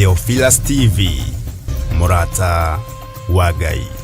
Theophilus TV, Murata wa Ngai.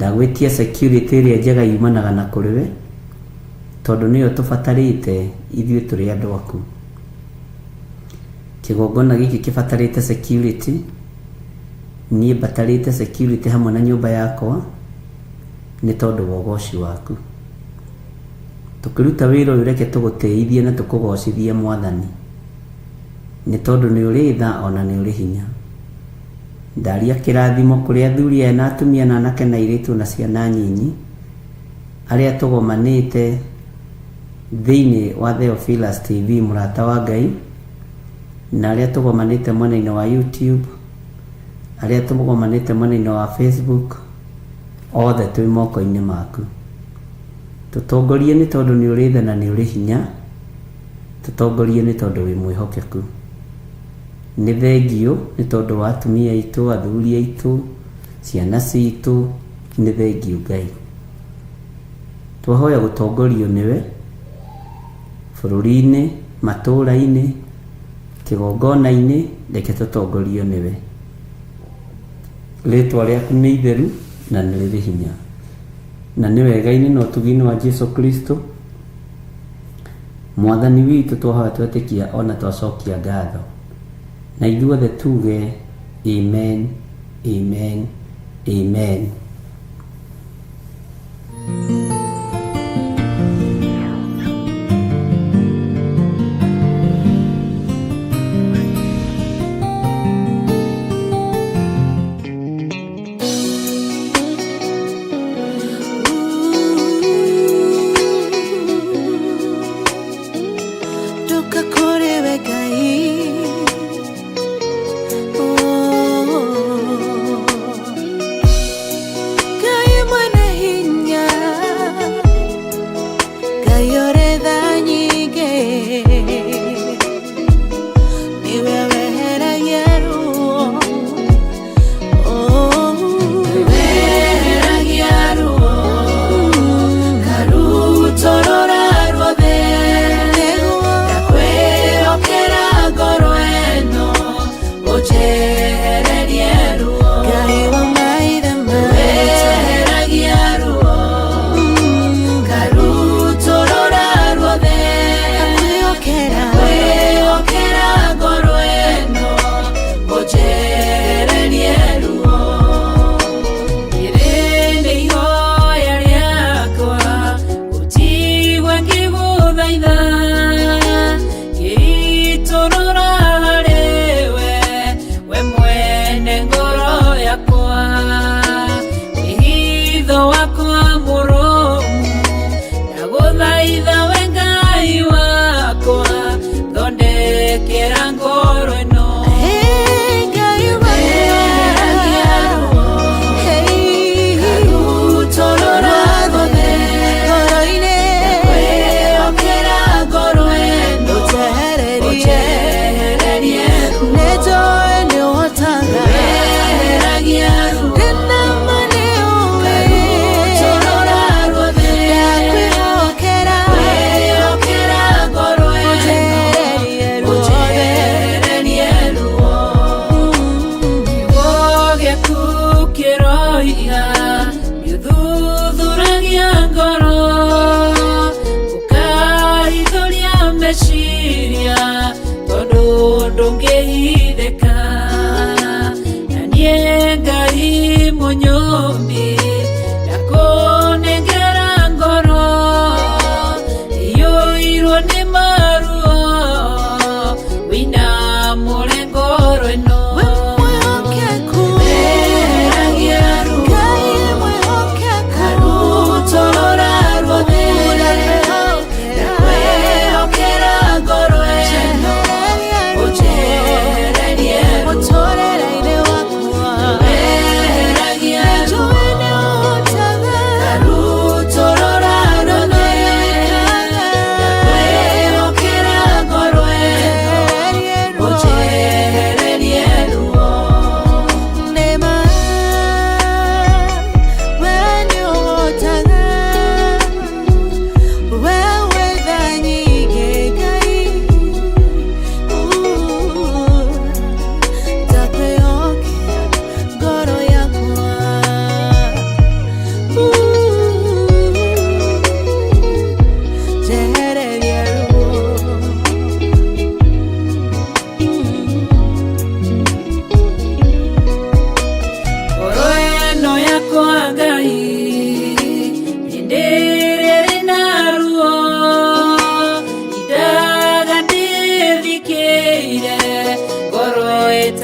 ndagwitia security ĩrĩa njega yumanaga na kũrĩwe tondũ nĩyo tũbatarĩte ithuĩ tũrĩ andũ aku. Kĩgongona gĩkĩ kĩbatarĩte security niĩ mbatarĩte security hamwe na nyũmba yakwa nĩ tondũ wa ũgoci waku. Tũkĩruta wĩra ũyũ reke tũgũtĩithie na tũkũgocithie Mwathani, nĩ tondũ nĩ ũrĩ tha ona nĩ ũrĩ hinya. Ndaria kĩrathimo kũrĩ athuri aya na atumia na anake na airĩtu na ciana nyinyi arĩa tũgomanĩte thĩinĩ wa Theophilus TV mũrata wa Ngai, na arĩa tũgomanĩte mwena-inĩ wa YouTube, arĩa tũgomanĩte mwena-inĩ wa Facebook, othe twĩ moko-inĩ maku. Tũtongorie nĩ tondũ nĩ ũrĩ tha na nĩ ũrĩ hinya, tũtongorie nĩ tondũ wĩ mwĩhokeku. Nĩ thengio nĩ tondũ wa atumia aitũ, athuri aitũ, ciana citũ, nĩ thengio Ngai. Twahoya gũtongorio nĩwe bũrũri-inĩ, matũũra-inĩ, kĩgongona-inĩ, reke tũtongorio nĩwe. Rĩtwa rĩaku nĩ itheru na nĩ rĩrĩ hinya, na nĩ wega-inĩ na ũtugi-inĩ wa Jesu Kristo Mwathani witũ twahoya twetĩkia ona twacokia ngatho, na ithuothe tuge amen, amen, amen.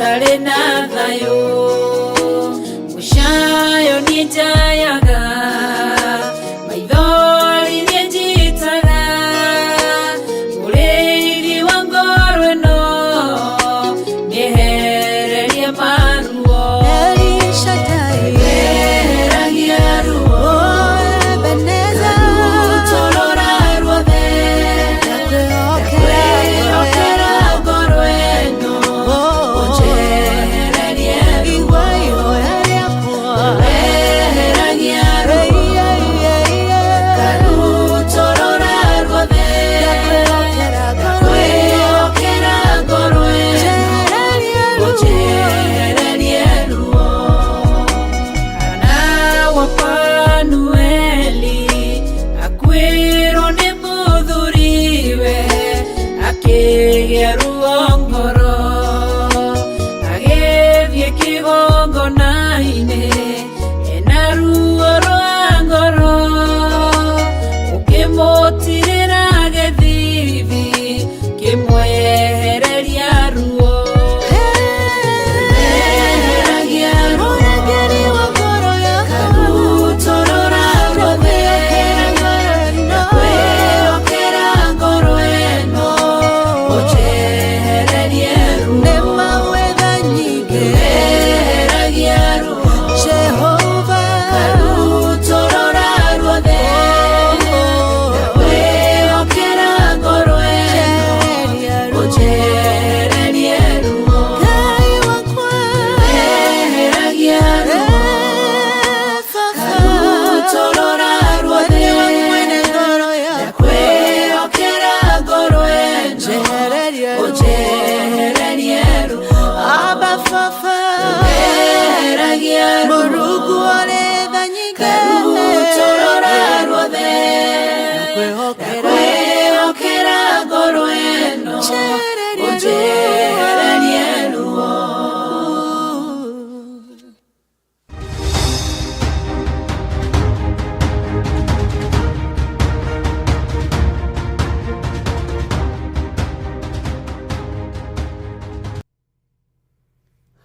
tare na thayo mushayo ni jayaga maithori ni njitaga uriri wa ngoro no nihererie maruo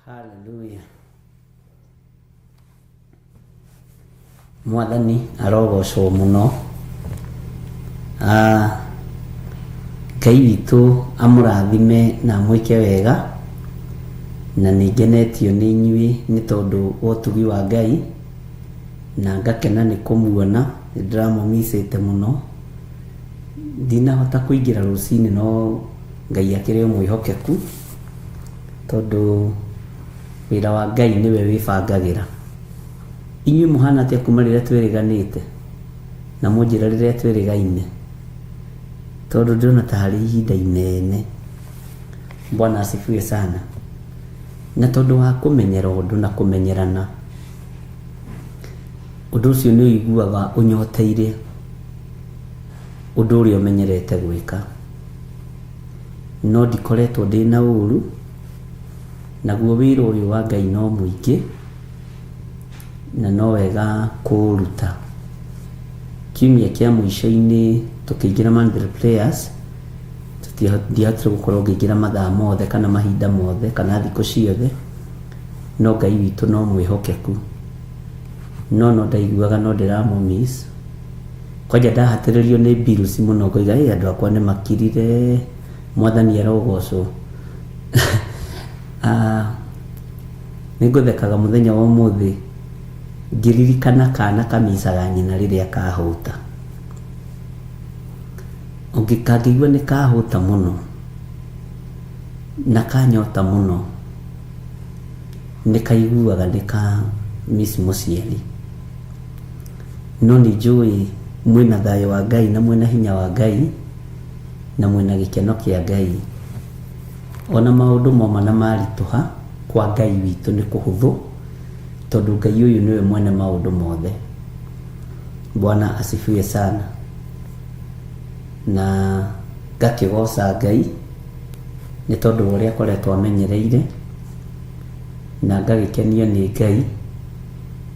Hallelujah. Mwathani arogocwo muno. Ngai witũ amũrathime na amwĩke wega, na nĩngenetio nĩ inyuĩ nĩ tondũ wa ũtugi wa Ngai, na ngakena nĩ kũmuona. Nĩndĩramũmicĩte mũno, ndinahota kũingĩra rũcinĩ no Ngai akĩrĩ mwĩhokeku, tondũ wĩra wa Ngai nĩwe wĩbangagĩra. Inyuĩ mũhana atĩa kuma rĩrĩa twĩrĩganĩte na mũnjĩra rĩrĩa twĩrĩgaine, tondũ ndĩrona ta harĩ ihinda inene. Bwana asifiwe sana. Na tondũ wa kũmenyera ũndũ na kũmenyerana, ũndũ ũcio nĩ ũiguaga ũnyoteire ũndũ ũrĩa ũmenyerete gwĩka. No ndikoretwo ndĩna ũru, naguo wĩra ũyũ wa Ngai no mũingĩ, na no wega kũruta. Kiumia kĩa mũico-inĩ tũkĩingĩra Monday Prayers, ndiahotire gũkorwo ngĩingĩra mathaa mothe kana mahinda mothe kana thikũ ciothe, no Ngai witũ no mwĩhokeku. No ndaiguaga no ndĩramũmiss. Kwanja ndahatĩrĩrio nĩ bills mũno, ngoiga andũ akwa nĩ makirire, Mwathani arogocwo. Nĩngũthekaga mũthenya wa ũmũthĩ ngĩririkana kana kamicaga nyina rĩrĩa kahũta. Kangĩigua nĩ kahũta mũno na kanyota mũno, nĩ kaiguaga nĩ ka miss mũciari. No nĩ njũĩ mwĩna thayũ wa Ngai na mwĩna hinya wa Ngai na mwĩna gĩkeno kĩa Ngai. Ona maũndũ moma na maritũha, kwa Ngai witũ nĩ kũhũthũ, tondũ Ngai ũyũ nĩwe mwene maũndũ mothe. Bwana asifiwe sana. Na ngakĩgoca Ngai nĩ tondũ ũrĩa akoretwo amenyereire, na ngagĩkenio nĩ Ngai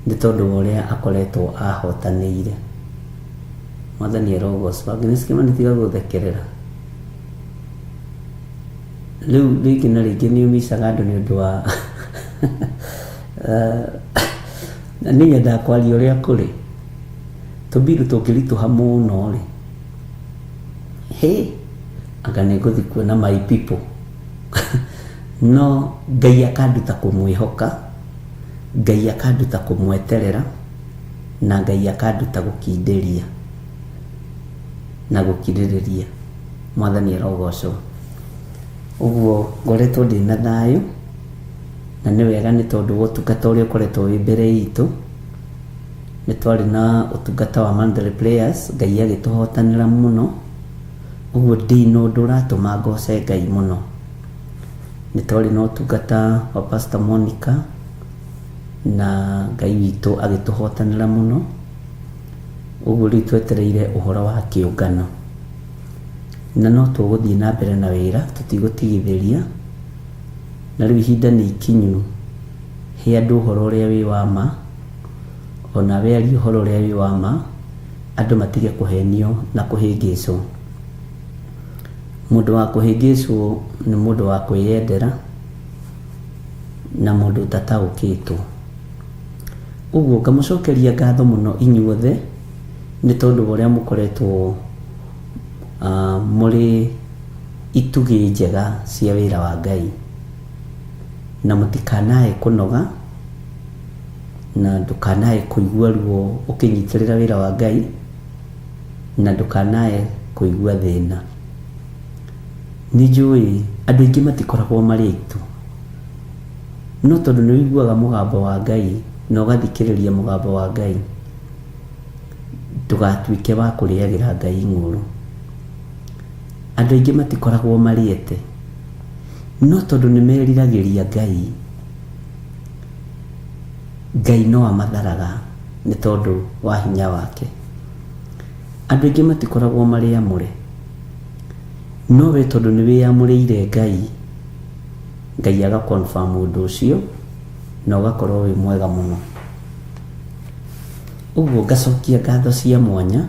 nĩ tondũ ũrĩa akoretwo ahotanĩire. Mwathani arogocwo. Nginya sikima nĩtiga gũthekerera. Rĩu rĩngĩ na rĩngĩ nĩ umicaga andũ nĩ ũndũ wa na nĩ nyendaga kwaria ũrĩa kũrĩ tũmbiru tũngĩritũha mũno rĩ anga nĩ ngũthiĩ kuona my people no Ngai akanduta kũmwĩhoka, Ngai akanduta kũmweterera, na Ngai akanduta gũkindĩria na gũkirĩrĩria. Mwathani arogocwo. Ũguo ngoretwo ndĩna thayũ na nĩ wega nĩ tondũ wa ũtungata ũrĩa ũkoretwo wĩ mbere itũ. Nĩ twarĩ na ũtungata wa Mandalay Players, Ngai agĩtũhotanĩra mũno. Ũguo ndĩna ũndũ ũratũma ngoce Ngai mũno. Nĩ twarĩ na ũtungata wa Pastor Monica na Ngai witũ agĩtũhotanĩra mũno. Ũguo rĩu twetereire ũhoro wa kĩũngano, na no tũgũthiĩ na mbere na wĩra, tũtigũtigithĩria. Na rĩu ihinda nĩ ikinyu he andũ ũhoro ũrĩa wĩ wa ma, ona we aria ũhoro ũrĩa wĩ wa ma, andũ matige kũhenio na kũhĩngĩcwo. Mũndũ wa kũhĩngĩcwo nĩ mũndũ wa kwĩyendera na mũndũ ũtataũkĩtwo. Ũguo ngamũcokeria ngatho mũno inyuothe nĩ tondũ ũrĩa mũkoretwo mũrĩ itugĩ njega cia wĩra wa Ngai, na mũtikanae kũnoga na ndũkanae kũigua ruo ũkĩnyitĩrĩra wĩra wa Ngai, na ndũkanae kũigua thĩna. Nĩ njũĩ andũ aingĩ matikoragwo marĩ aitũ, no tondũ nĩ wĩiguaga mũgambo wa Ngai na ũgathikĩrĩria mũgambo wa Ngai, ndũgatuĩke wa kũrĩagĩra Ngai ng'ũrũ. Andũ aingĩ matikoragwo marĩete, no tondũ nĩ meriragĩria Ngai, Ngai no amatharaga nĩ tondũ wa hinya wake. Andũ aingĩ matikoragwo marĩ amũre, no we tondũ nĩ wĩamũrĩire Ngai, Ngai agakonfirm ũndũ ũcio na ũgakorwo wĩ mwega mũno. Ũguo ngacokia ngatho cia mwanya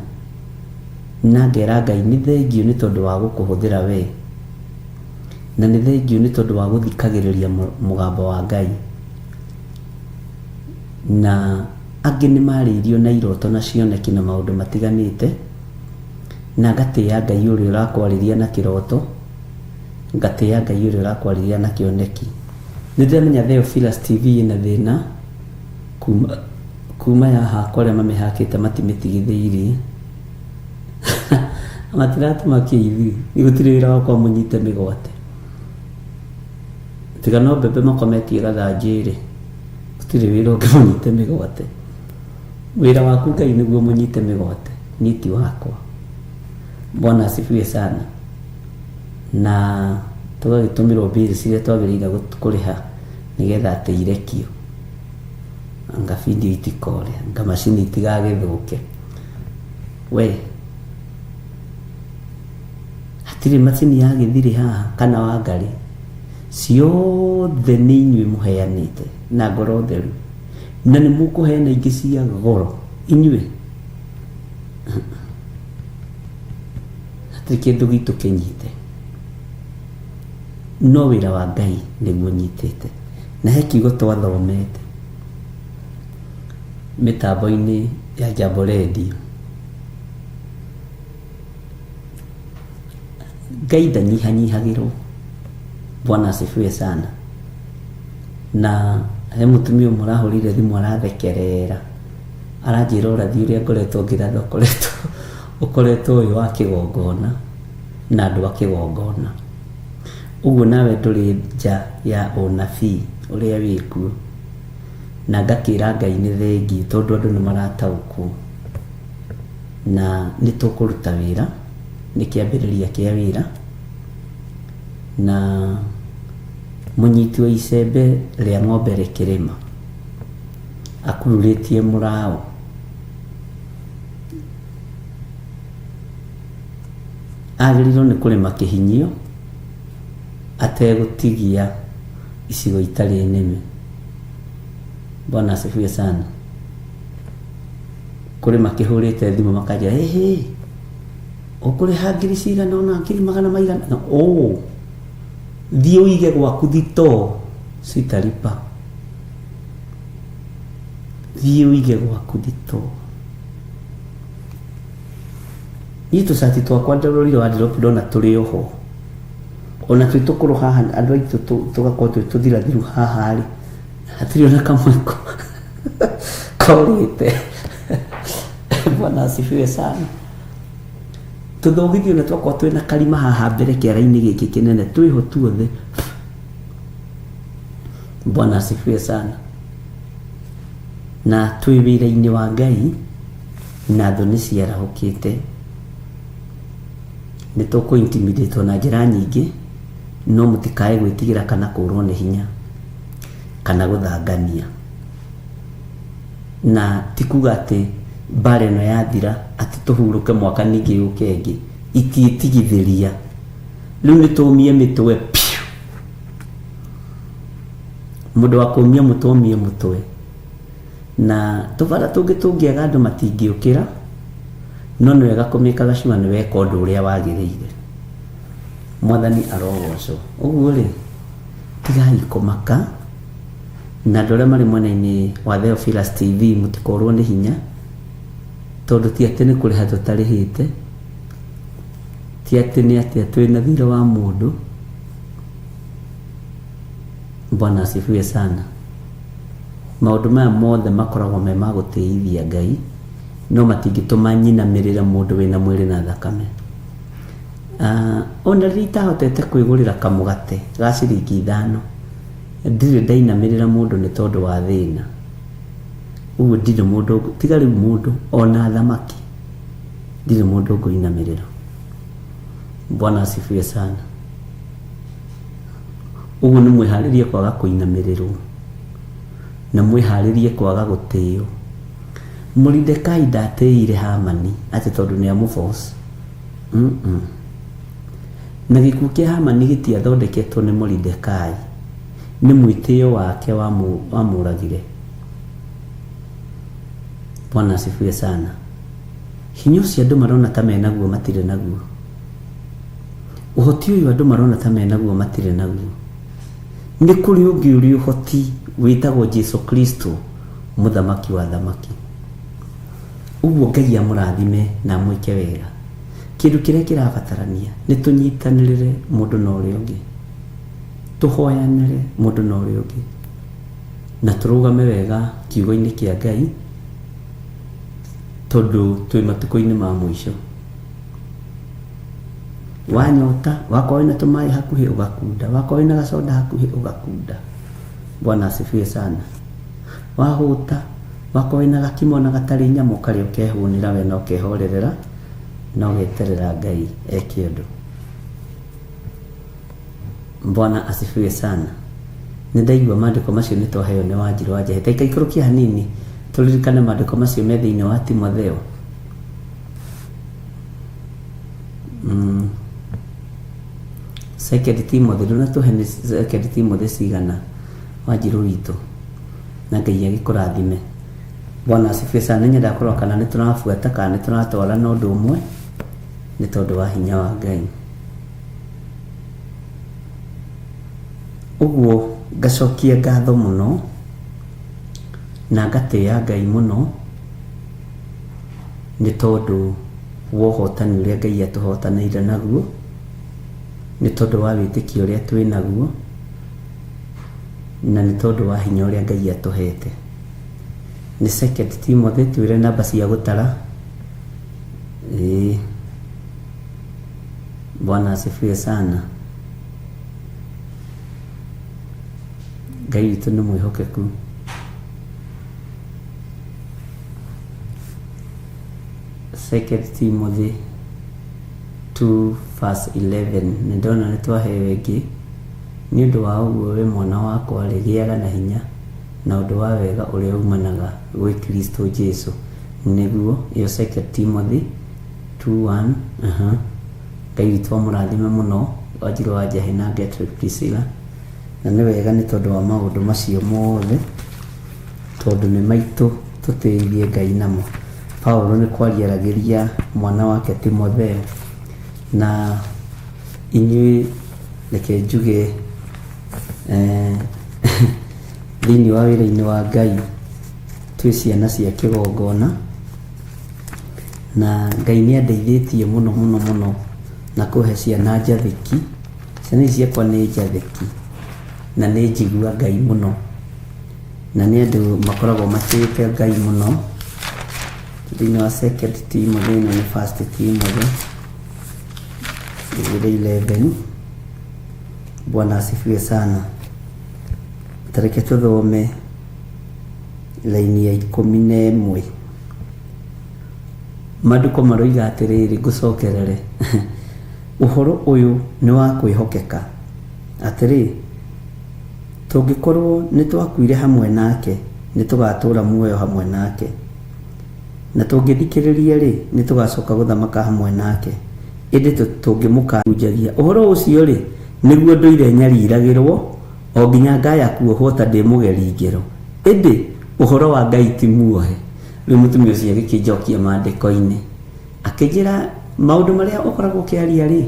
na ngera Ngai nĩ thengiũ nĩ tondũ wa gũkũhũthĩra we, na nĩ thengiũ nĩ tondũ wa gũthikagĩrĩria mũgambo wa Ngai. Na angĩ nĩ marĩirio na iroto na cioneki na maũndũ matiganĩte, na ngatĩĩa Ngai ũrĩa ũrakwarĩria na kĩroto, ngatĩĩa Ngai ũrĩa ũrakwarĩria na kĩoneki. Nĩ ndĩramenya Theophilus TV ĩna thĩna kuma ya hakwa arĩa mamĩhakĩte matimĩtigithĩirie matiratũma kĩithi, nĩ gũtirĩ wĩra wakwa mũnyite mĩgwate, tiga no mbembe makometie gathanjĩrĩ, gũtirĩ wĩra ũngĩ mũnyite mĩgwate. Wĩra waku Ngai nĩguo mũnyite mĩgwate, niĩ ti wakwa. Bwana asifiwe sana. Na tũgagĩtũmĩrwo mbiri ciria twagĩrĩire kũrĩha nĩgetha atĩ irekio, anga video itikore, anga macini itigagĩthũke. We hatirĩ macini yagĩthire haha kana Wangari, ciothe nĩ inyuĩ mũheanĩte na ngoro theru, na nĩ mũkũheana ingĩ cia goro inyuĩ. Hatirĩ kĩndũ gitũ kĩnyite, no wĩra wa Ngai nĩguo nyitĩte. Na he kiugo twathomete mĩtambo-inĩ ya Jambo Radio, Ngai ndanyihanyihagĩrwo. Bwana asifiwe sana. Na he mũtumia ũmwe arahũrire thimũ arathekerera, aranjĩra ũrathi ũrĩa ngoretwo ngĩratha ũkoretwo ũyũ wa kĩgongona na andũ a kĩgongona. Ũguo nawe ndũrĩ nja ya ũnabii ũrĩa wĩkuo, na ngakĩra Ngai nĩ thengiũ tondũ andũ nĩ marataũkwo, na nĩ tũkũruta wĩra, nĩ kĩambĩrĩria kĩa wĩra. Na mũnyiti wa icembe rĩa ng'ombe rĩkĩrĩma akururĩtie mũraũ, agĩrĩirwo nĩ kũrĩma kĩhinyio ategũtigia icigo itarĩ nĩme. Bwana asifiwe sana. Kũrĩma kĩhũrĩte thimũ makanjĩra ũkũrĩha ngiri cigana ona ngiri magana maigana. thiĩ ũige gwaku thitoo sitalipa, thiĩ ũige gwaku thitoo. Niĩ tũcati twakwa ndarorire wardrobe ndona tũrĩ oho, ona twĩ tũkũrũ haha andũ aitũ tũgakorwo twĩ tũthirathiru haha rĩ, hatirĩ ona kamwe korĩte. Bwana asifiwe sana. Tũthogithio na twakorwo twĩ na karima haha mbere kĩara-inĩ gĩkĩ kĩnene twĩho tuothe. Bwana asifiwe sana. Na twĩ wĩra-inĩ wa Ngai na thũ nĩ ciarahũkĩte, nĩ tũkũ intimidate na njĩra nyingĩ, no mũtikae gwĩtigĩra kana kũrwo nĩ hinya kana gũthangania. Na tikuga atĩ mbara ĩno yathira atĩ tũhurũke mwaka ningĩ yũke ĩngĩ, itiĩtigithĩria. Rĩu nĩ tũmie mĩtwe piu, mũndũ wa kũmia mũtwe ũmie mũtwe. Na tũbara tũngĩ tũngĩaga andũ matingĩũkĩra, no nĩ wega kũmĩkaga cuma nĩ weka ũndũ ũrĩa wagĩrĩire. Mwathani arogocwo. Ũguo rĩ, tigai kũmaka, na andũ arĩa marĩ mwena-inĩ wa Theophilus TV mũtikorwo nĩ hinya, tondũ ti atĩ nĩ kũrĩha tũtarĩhĩte, ti atĩ nĩ atĩ twĩna thirĩ wa mũndũ. Bwana asifiwe sana. Maũndũ maya mothe makoragwo me ma gũtĩithia Ngai, no matingĩtũma nyinamĩrĩra mũndũ wĩna mwĩrĩ na thakame. Ona rĩrĩa itahotete kwĩgũrĩra kamũgate ga ciringi 5, ndirĩ ndainamĩrĩra mũndũ nĩ tondũ wa thĩna. Ũguo ndirĩ mũndũ, tiga rĩu mũndũ ona thamaki, ndirĩ mũndũ ngũinamĩrĩra. Bwana asifiwe sana. Ũguo nĩ mwĩharĩrie kwaga kũinamĩrĩrwo na mwĩharĩrie kwaga gũtĩo. Moridekai ndatĩire Hamani atĩ tondũ nĩ amũboss. Na gĩkuũ kĩa Hamani gĩtiathondeketwo nĩ Moridekai, nĩ mwĩtĩo wake wamũragire. Bwana asifiwe sana. Hinya ũcio andũ marona ta menaguo matirĩ naguo. Ũhoti ũyũ andũ marona ta menaguo matirĩ naguo. Nĩ kũrĩ ũngĩ ũrĩ ũhoti wĩtagwo Jesu Kristo, mũthamaki wa thamaki. Ũguo Ngai amũrathime na mwĩke wega. Kĩndũ kĩrĩa kĩrabatarania nĩ tũnyitanĩrĩre mũndũ na ũrĩa ũngĩ, tũhoyanĩre mũndũ na ũrĩa ũngĩ, na tũrũgame wega kiugo-inĩ kĩa Ngai, tondũ twĩ matukũ-inĩ ma mũico. Wanyota, wakorwo na tũmaĩ hakuhĩ ũgakunda, wakorwo na gacoda hakuhĩ ũgakunda. Bwana asifiwe sana. Wahũta, wakorwo na gakimo na gatarĩ nyamũ karĩ ũkehũnĩra we na ũkehorerera na ũgeterera Ngai eke ũndũ. Bwana asifiwe sana. Nĩ ndaigua maandĩko macio nĩ twaheo nĩ Wanjiru wa Njahi. Taika ikũrũkia hanini tũririkane maandĩko macio me thĩinĩ wa Timotheo. Second Timothy, ndona tuhe ni Second Timothy cigana Wanjiru witũ, na Ngai agĩkũrathime. Bwana asifiwe sana. Nyenda kũrora kana nĩ tũrabuata kana nĩ tũratwara na ũndũ ũmwe, nĩ tondũ wa hinya wa Ngai. Ũguo ngacokia ngatho mũno na ngatĩĩa Ngai mũno, nĩ tondũ wa ũhotani ũrĩa Ngai atũhotanĩire naguo, nĩ tondũ wa wĩtĩkio ũrĩa twĩ naguo, na nĩ tondũ wa hinya ũrĩa Ngai atũhete. Nĩ Second Timothy twĩre namba cia gũtara. Bwana asifiwe sana. Ngai witũ nĩ mwĩhokeku. Second Timothy 2:11. Nĩ ndona nĩ twaheo ĩngĩ. Nĩ ũndũ wa ũguo we mwana wakwa gĩaga na hinya na ũndũ wa wega ũrĩa umanaga gwĩ Kristo Jesu. Nĩguo iyo Second Timothy 2:1. Ngai witũ amũrathime mũno, Wanjiru wa Njahi na Gertrude Priscilla. Na nĩ wega nĩ tondũ wa maũndũ macio mothe, tondũ nĩ maitũ tũtĩithie Ngai namo. Paulo nĩ kwariaragĩria mwana wake Timotheo, na inyuĩ reke njuge thĩinĩ wa wĩra-inĩ wa Ngai twĩ ciana cia kĩgongona, na Ngai nĩ andeithĩtie mũno mũno mũno na kũhe ciana njathĩki. Ciana ici ciakwa nĩ njathĩki na nĩ njigua Ngai mũno, na nĩ andũ makoragwo matĩĩte Ngai mũno thĩinĩ wa second Timothy na nĩ first Timothy 11. Bwana asifiwe sana. Tareke tuthome laini ya 11. Maandĩko maroiga atĩrĩrĩ, ngũcokerere ũhoro ũyũ nĩ wa kwĩhokeka atĩrĩ, tũngĩkorwo nĩ twakuire hamwe nake nĩ tũgatũũra muoyo hamwe nake, na tũngĩthikĩrĩria rĩ nĩ tũgacoka gũthamaka hamwe nake, ĩndĩ tũngĩmũkanjagia. Ũhoro ũcio rĩ nĩguo ndũire nyariragĩrwo o nginya ngaya kuohwo ta ndĩ mũgeri ngero, ĩndĩ ũhoro wa Ngai ti muohe. Rĩu mũtumia ũcio agĩkĩnjokia maandĩko-inĩ akĩnjĩra, maũndũ marĩa ũkoragwo ũkĩaria rĩ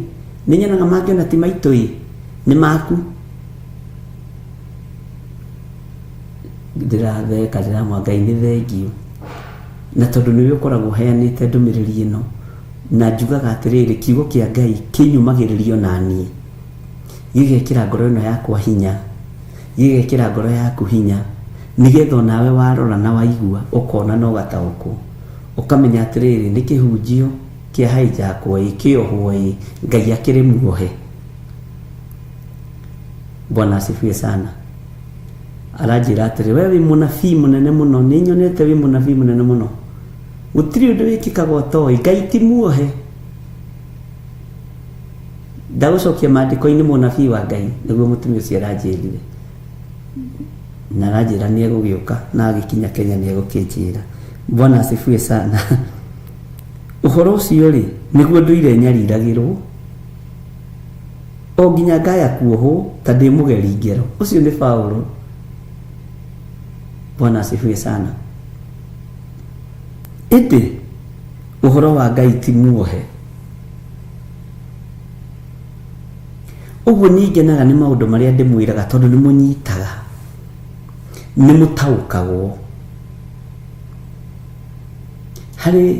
nĩ nyonaga mangĩona ti maitũ nĩ maku. Ndĩratheka ndĩramwĩra Ngai nĩ thengio, na tondũ nĩwe ũkoragwo ũheanĩte ndũmĩrĩri ĩno, na njugaga atĩrĩrĩ, kiugo kĩa Ngai kĩnyumagĩrĩrio na niĩ gĩgekĩra ngoro ĩno yakwa hinya, gĩgekĩra ngoro yaku hinya, nĩgetha nawe warora na waigua ũkona na ũgataũkwo, ũkamenya atĩrĩrĩ nĩ kĩhunjio kĩa haijakwo kĩohwo Ngai akĩrĩ muohe. Bwana asifiwe sana. Aranjĩra atĩrĩ, we wĩ mũnabii mũnene mũno, nĩ nyonete wĩ mũnabii mũnene mũno, gũtirĩ ũndũ wĩkĩkaga ũtoĩ, Ngai ti muohe. Ndagũcokia maandĩko-inĩ mũnabii wa Ngai, nĩguo mũtumia ũcio aranjĩrire, na aranjĩra nĩ egũgĩũka na agĩkinya Kenya nĩ egũkĩnjĩra. Bwana asifiwe sana. Ũhoro ũcio rĩ nĩguo ndũire nyariragĩrwo o nginya ngaya kuohwo ta ndĩ mũgeri ngero. Ũcio nĩ Paulo. Bwana asifiwe sana. Ĩndĩ ũhoro wa Ngai ti muohe. Ũguo nĩngenaga nĩ maũndũ marĩa ndĩmwĩraga tondũ nĩ mũnyitaga, nĩ mũtaũkagwo. Harĩ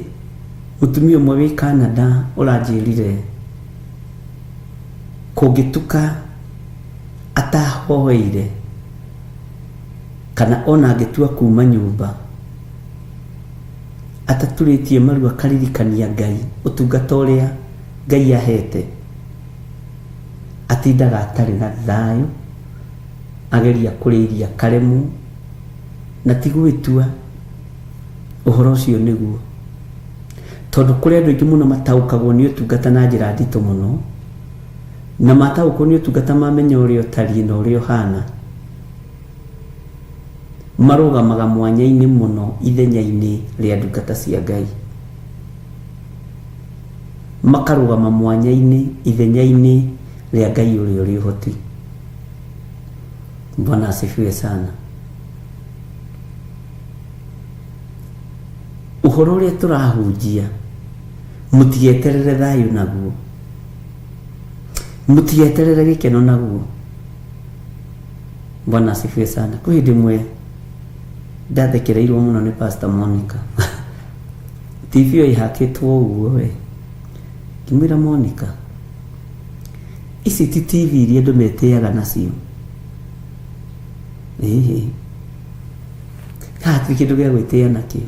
mũtumia ũmwe wĩ Canada ũranjĩrire, kũngĩtuka atahoeire kana ona angĩtua kuma nyũmba ataturĩtie maru akaririkania Ngai, ũtungata ũrĩa Ngai ahete, atindaga atarĩ na thayũ, ageria kũrĩithia karemu na ti gwĩtua. Ũhoro ũcio nĩguo, tondũ kũrĩ andũ aingĩ mũno mataũkagwo nĩ ũtungata na njĩra nditũ mũno, na mataũkwo nĩ ũtungata mamenya ũrĩa ũtariĩ na ũrĩa ũhana, marũgamaga mwanya-inĩ mũno ithenya-inĩ rĩa ndungata cia Ngai, makarũgama mwanya-inĩ ithenya-inĩ rĩa Ngai ũrĩa ũrĩ ũhoti. Bwana asifiwe sana. Ũhoro ũrĩa tũrahunjia mũtigeterere thayũ naguo, mũtigeterere gĩkeno naguo. Bwana asifiwe sana. Kwĩ hĩndĩ ĩmwe ndathekereirwo mũno nĩ Pastor Monica. TV ĩyo ĩhakĩtwo ũguo we, ngĩmwĩra Monica, ici ti TV iria andũ metĩaga nacio. Hatirĩ kĩndũ gĩa gwĩtĩĩa nakĩo.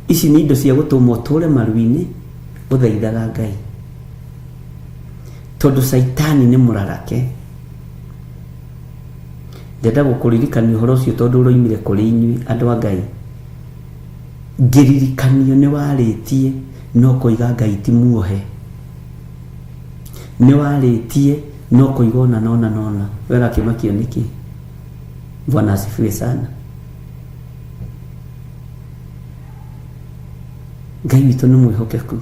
Ici nĩ indo cia gũtũma ũtũũre maru-inĩ ũthaithaga Ngai, tondũ Saitani nĩ mũrarake. Ndenda gũkũririkania ũhoro ũcio tondũ ũroimire kũrĩ inyuĩ andũ a Ngai. Ngĩririkanio nĩ warĩtie no kũiga Ngai ti muohe, nĩ warĩtie no kũiga ona nona nona. Wega kĩmakio nĩkĩ? Bwana asifiwe sana. Ngai witũ nĩ mwĩhokeku.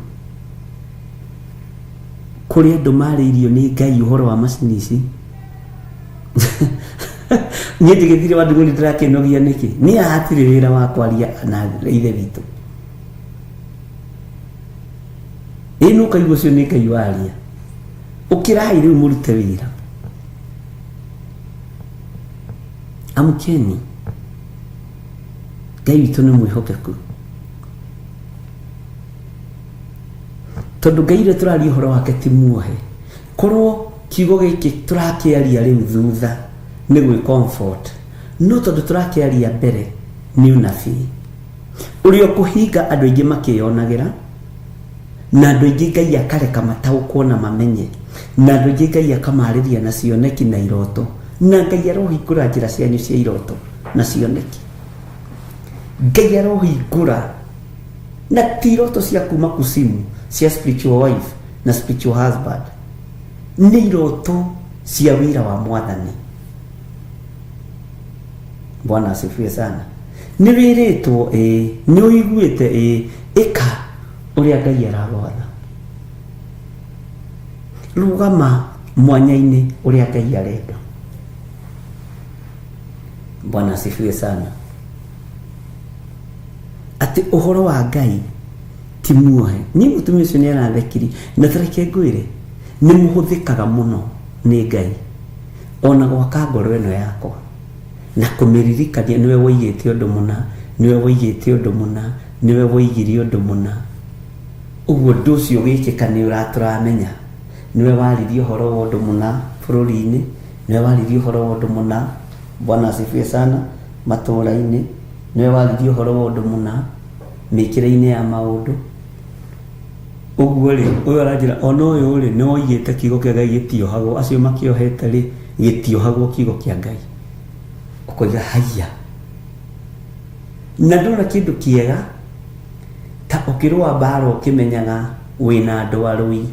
Kũrĩ andũ marĩirio nĩ Ngai ũhoro wa macini ici. Niĩ ndigĩthire wa ndigũri ndĩrakĩnogia nĩkĩ? Niĩ hatirĩ wĩra wa kwaria na ithe witũ. Ĩno kaigua ũcio nĩ Ngai waria. Ũkĩrai rĩu mũrute wĩra. amkeni, Ngai witũ nĩ mwĩhokeku, tondũ Ngai ũrĩa tũraria ũhoro wake ti muohe. Korwo kiugo gĩkĩ tũrakĩaria rĩu thutha nĩ gwĩ comfort, no tondũ tũrakĩaria mbere nĩ ũnabii ũrĩa ũkũhinga andũ aingĩ makĩonagĩra, na andũ aingĩ Ngai akareka mataũkwo na mamenye, na andũ aingĩ Ngai akamarĩria na cioneki na iroto, na Ngai arohingũra njĩra cianyu cia iroto na cioneki. Ngai arohingũra na ti iroto cia kuma kusimu cia spiritual wife na spiritual husband, nĩ iroto cia wĩra wa Mwathani. Bwana asifiwe sana. Nĩ wĩrĩtwo nĩ ũiguĩte ĩka ũrĩa Ngai aragwatha, rũgama mwanya-inĩ ũrĩa Ngai arenda. Bwana asifiwe sana. Atĩ ũhoro wa Ngai ti muohe. Niĩ mũtumia ũcio nĩ arathekiri, na tareke ngwĩre nĩ mũhũthĩkaga mũno nĩ Ngai ona gwaka ngoro ĩno yakwa na kũmĩririkania nĩwe woigĩte ũndũ mũna, nĩwe woigĩte ũndũ mũna, nĩwe woigire ũndũ mũna. Ũguo ũndũ ũcio wĩkĩka nĩ ũratũramenya, nĩwe waririe ũhoro wa ũndũ mũna bũrũri-inĩ, nĩwe waririe ũhoro wa ũndũ mũna, Bwana asifiwe sana, matũũra-inĩ, nĩwe waririe ũhoro wa ũndũ mũna mĩkĩre-inĩ ya maũndũ. Ũguo rĩ, ũyũ aranjĩra ona ũyũ rĩ nĩ woigĩte kiugo kĩa Ngai gĩtiohagwo, acio makĩohete rĩ gĩtiohagwo kiugo kĩa Ngai. Ũkoiga haiya, na ndona kĩndũ kĩega ta ũkĩrũa mbara ũkĩmenyaga wĩna andũ arũi,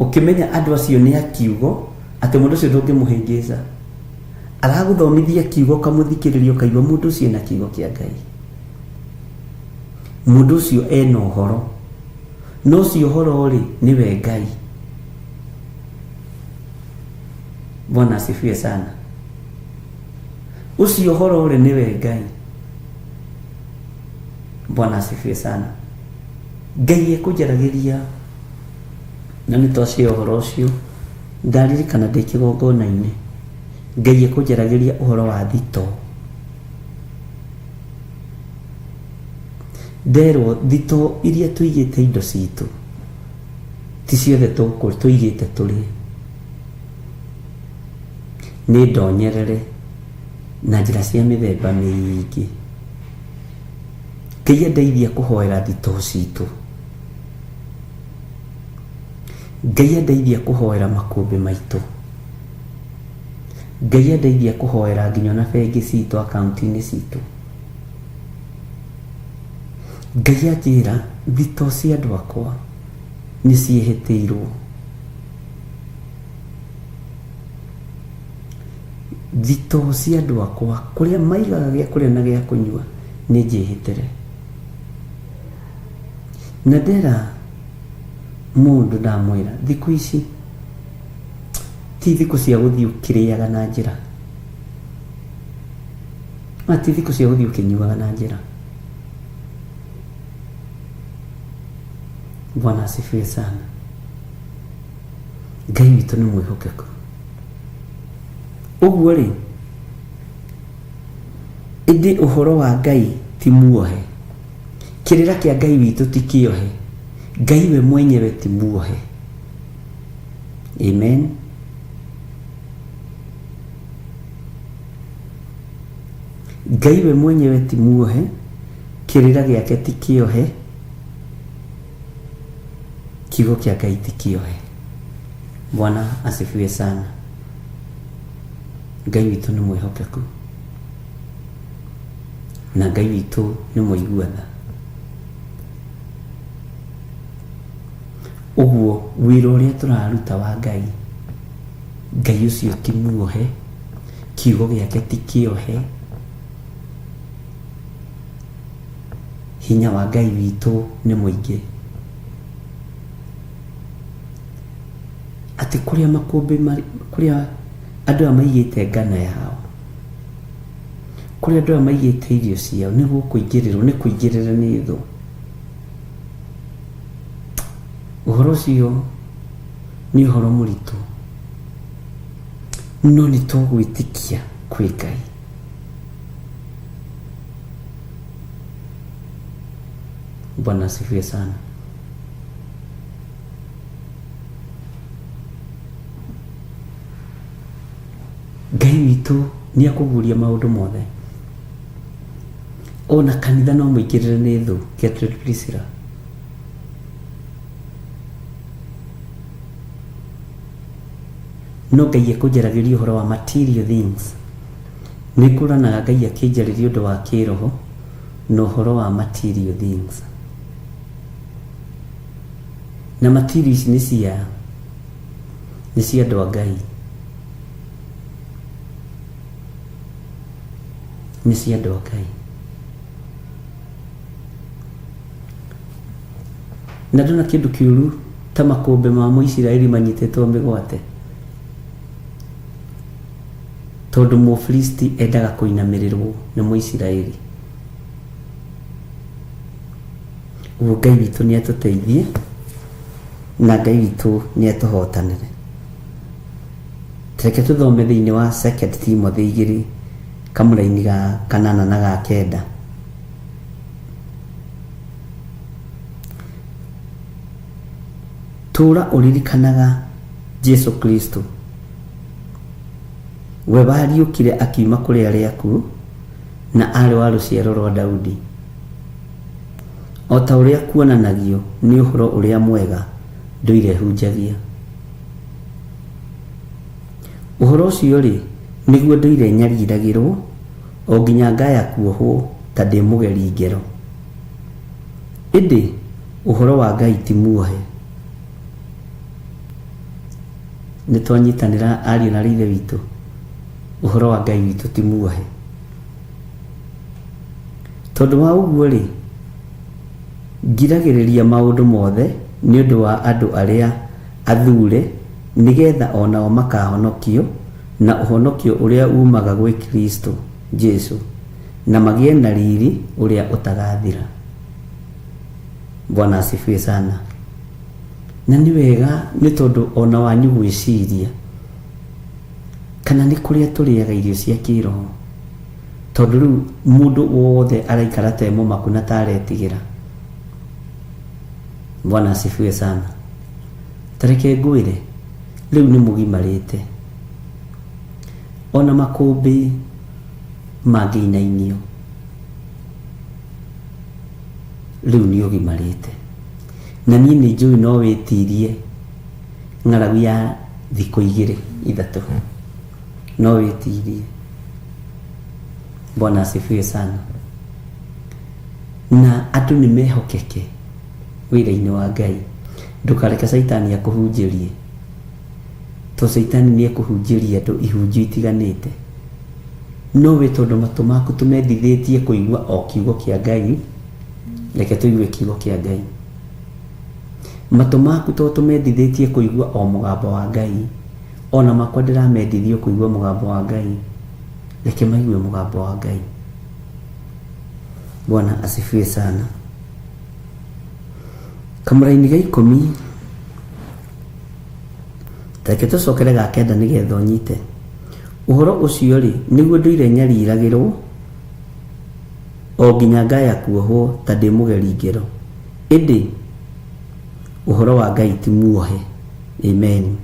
ũkĩmenya andũ acio nĩ a kiugo, atĩ mũndũ ũcio ndũngĩmũhĩngĩca, aragũthomithia kiugo kamũthikĩrĩria ũkaigua mũndũ ũcio ena kiugo kĩa Ngai, mũndũ ũcio ena ũhoro, no ũcio ũhoro rĩ nĩwe Ngai. Bwana asifiwe sana. Ucio ũhoro rĩ nĩwe Ngai. Bwana asifiwe sana. Ngai ekũnjaragĩria na nĩ twacia ũhoro ũcio, ndaririkana ndĩ kĩgongona-inĩ, Ngai ekũnjaragĩria ũhoro wa thitoo. Nderwo thitoo iria tũigĩte indo citũ ti ciothe tũigĩte tũrĩ, nĩ ndonyerere na njĩra cia mĩthemba mĩingĩ. Ngai andeithia kũhoera thitoo citũ, Ngai andeithia kũhoera makũmbĩ maitũ, Ngai andeithia kũhoera nginya na bengi citũ, akaunti-inĩ citũ. Ngai anjĩra thitoo cia andũ akwa nĩ ciĩhĩtĩirwo, thitoo cia andũ akwa kũrĩa maigaga gĩa kũrĩa na gĩa kũnyua nĩ njĩhĩtĩre. Na ndera mũndũ ndamwĩra thikũ ici ti thikũ cia gũthiĩ ũkĩrĩaga na njĩra, ti thikũ cia gũthiĩ ũkĩnyuaga na njĩra. Bwana asifiwe sana. Ngai witũ nĩ mwĩhokeku. Ũguo rĩ, ĩndĩ ũhoro wa Ngai ti muohe, kĩrĩra kĩa Ngai witũ ti kĩohe, Ngai we mwenyewe ti muohe. Amen. Ngai we mwenyewe ti muohe, kĩrĩra gĩake ti kĩohe, kiugo kĩa Ngai ti kĩohe. Bwana asifiwe sana. Ngai witũ nĩ mwĩhokeku na Ngai witũ nĩ mũiguana. Ũguo wĩra ũrĩa tũraruta wa Ngai, Ngai ũcio ti muohe, kiugo gĩake ti kĩohe, hinya wa Ngai witũ nĩ mũingĩ. Atĩ kũrĩa makũmbĩ kũrĩa andũ a maigĩte ngano yao, kũrĩa andũ a maigĩte irio ciao nĩguo kũingĩrĩrwo, nĩ kũingĩrĩra nĩ thũ. Ũhoro ũcio nĩ ũhoro mũritũ, no nĩ tũgwĩtĩkia kwĩ Ngai. Bwana asifiwe sana. Ngai witũ nĩ akũguria maũndũ mothe. Ona kanitha no mũingĩrĩre nĩ thũ. Get rid Priscilla. No Ngai akũnjaragĩria ũhoro wa material things. Nĩ kũranaga Ngai akĩnjarĩria ũndũ wa kĩroho na ũhoro wa material things. Na material ici nĩ cia andũ a Ngai. Nĩ cia andũ a Ngai. Na ndona kĩndũ kĩũru ta makũmbĩ ma Mũisiraeli manyitĩtwo mĩgwate. Tondũ Mũfilisti endaga kũinamĩrĩrwo nĩ Mũisiraeli. Ũguo Ngai witũ nĩ atũteithie na Ngai witũ nĩ atũhotanĩre. Reke tũthome thĩinĩ wa 2 Timothy 2 kamũraini ga 8 na ga 9. Tũra ũririkanaga Jesu Kristo, we wariũkire akiuma kũrĩ arĩa akuũ na arĩ wa rũciaro rwa Daudi, o ta ũrĩa kuonanagio nĩ ũhoro ũrĩa mwega ndũirehunjagia. Ũhoro ũcio rĩ, nĩguo ndũire nyariragĩrwo o nginya ngaya kuohwo ta ndĩ mũgeri ngero. Ĩndĩ ũhoro wa Ngai ti muohe. Nĩ twanyitanĩra ariũ na ithe witũ. Ũhoro wa Ngai witũ ti muohe. Tondũ wa ũguo rĩ, ngiragĩrĩria maũndũ mothe nĩ ũndũ wa andũ arĩa athure, nĩgetha onao makahonokio na ũhonokio ũrĩa umaga gwĩ Kristo Jesu, na magĩe na riri ũrĩa ũtagathira. Bwana asifiwe sana. Na nĩ wega nĩ tondũ ona wanyu gwĩciria kana nĩ kũrĩa tũrĩaga irio cia kĩroho. Tondũ rĩu mũndũ wothe araikara ta mũmaku na taretigĩra. Bwana asifiwe sana. Tareke ngwĩre rĩu nĩ mũgimarĩte. Ona makũmbĩ mangĩinainio rĩu nĩ ũgimarĩte. Na niĩ nĩ njũĩ no wĩtirie ng'aragu ya thikũ 2-3. No wĩtirie. Bwana asifiwe sana. Na andũ nĩ mehokeke wĩra-inĩ wa Ngai. Ndũkareke Saitani akũhunjĩrie. To Saitani nĩ ekũhunjĩria andũ ihunjio itiganĩte. No we tondũ matũ maku tũmendithĩtie kũigua o kiugo kĩa Ngai, reke tũigue kiugo kĩa Ngai. Matũ maku to tũmendithĩtie kũigua o mũgambo wa Ngai, ona makwa ndiramendithio kũigua mũgambo wa Ngai, reke maigue mũgambo wa Ngai. Bwana asifiwe sana. Kamũraini ga 10 reke tũcokere ga 9 nĩgetha ũnyite. Ũhoro ũcio rĩ, nĩguo ndũire nyariragĩrwo o nginya ngaya kuohwo ta ndĩ mũgeri ngero. Ĩndĩ ũhoro wa Ngai ti muohe. Amen.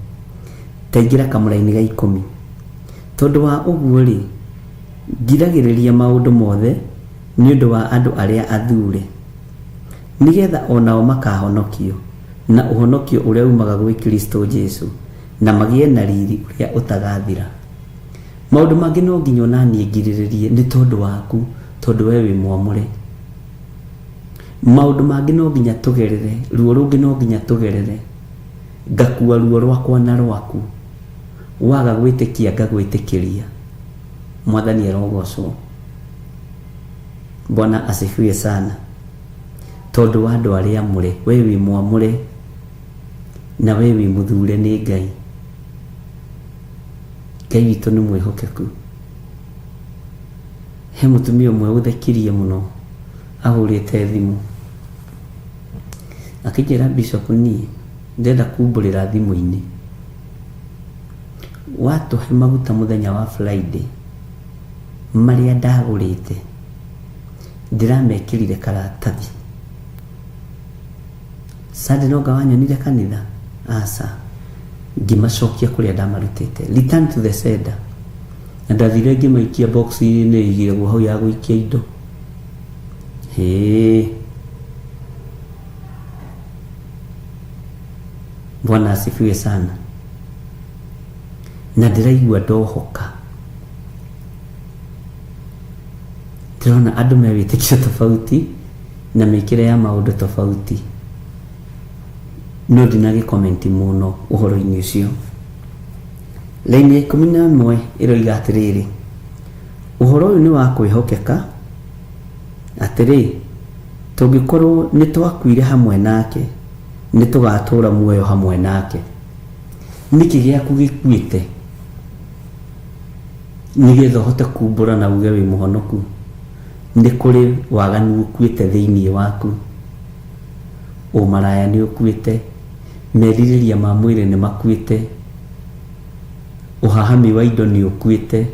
Taingĩra kamũraini ga 10. Tondũ wa ũguo rĩ, ngiragĩrĩria maũndũ mothe nĩ ũndũ wa andũ arĩa athure, nĩgetha onao makahonokio na ũhonokio ũrĩa umaga gwĩ Kristo Jesu, na magĩe na riri ũrĩa ũtagathira. Maũndũ mangĩ no nginya onaniĩ ngirĩrĩrie nĩ tondũ waku, tondũ we wĩ mwamũre. Maũndũ mangĩ no nginya tũgerere, ruo rũngĩ no nginya tũgerere, ngakua ruo rwakwa na rwaku. Waga gwĩtĩkia ngagwĩtĩkĩria. Mwathani arogocwo. Bwana asifiwe sana. Tondũ wa andũ arĩa amũre, we wĩ mwamũre na we wĩ mũthure nĩ Ngai. Ngai witũ nĩ mwĩhokeku. He mũtumia ũmwe ũthekirie mũno ahũrĩte thimũ akĩnjĩra, Bishop, niĩ ndenda kumbũrĩra thimũ-inĩ. watu he maguta muthenya wa Friday maria ndagurite ndiramekirire karatathi. Sunday no gawanyonire kanitha asa ngimacokia kuria ndamarutite, return to the sender, na ndathire ngimaikia box ni igire guo ya guikia indo. Bwana asifiwe sana. Na ndiraigua ndohoka, ndĩrona andũ mewĩtĩkio tofauti na mĩkĩre ya maũndũ tofauti, no ndinagĩkomenti mũno ũhoro-inĩ ũcio. Laini ya 11 ĩroiga atĩrĩrĩ, ũhoro ũyũ nĩ wa kwĩhokeka atĩrĩ, tũngĩkorwo nĩ twakuire hamwe nake nĩ tũgatũũra muoyo hamwe nake. Nĩkĩ gĩaku gĩkuĩte nĩgetha ũhote kumbũra na uge wĩ mũhonoku? Nĩ kũrĩ waganu ũkuĩte thĩinĩ waku, ũmaraya nĩ ũkuĩte, merirĩria ma mwĩrĩ nĩ makuĩte, ũhahami wa indo nĩ ũkuĩte.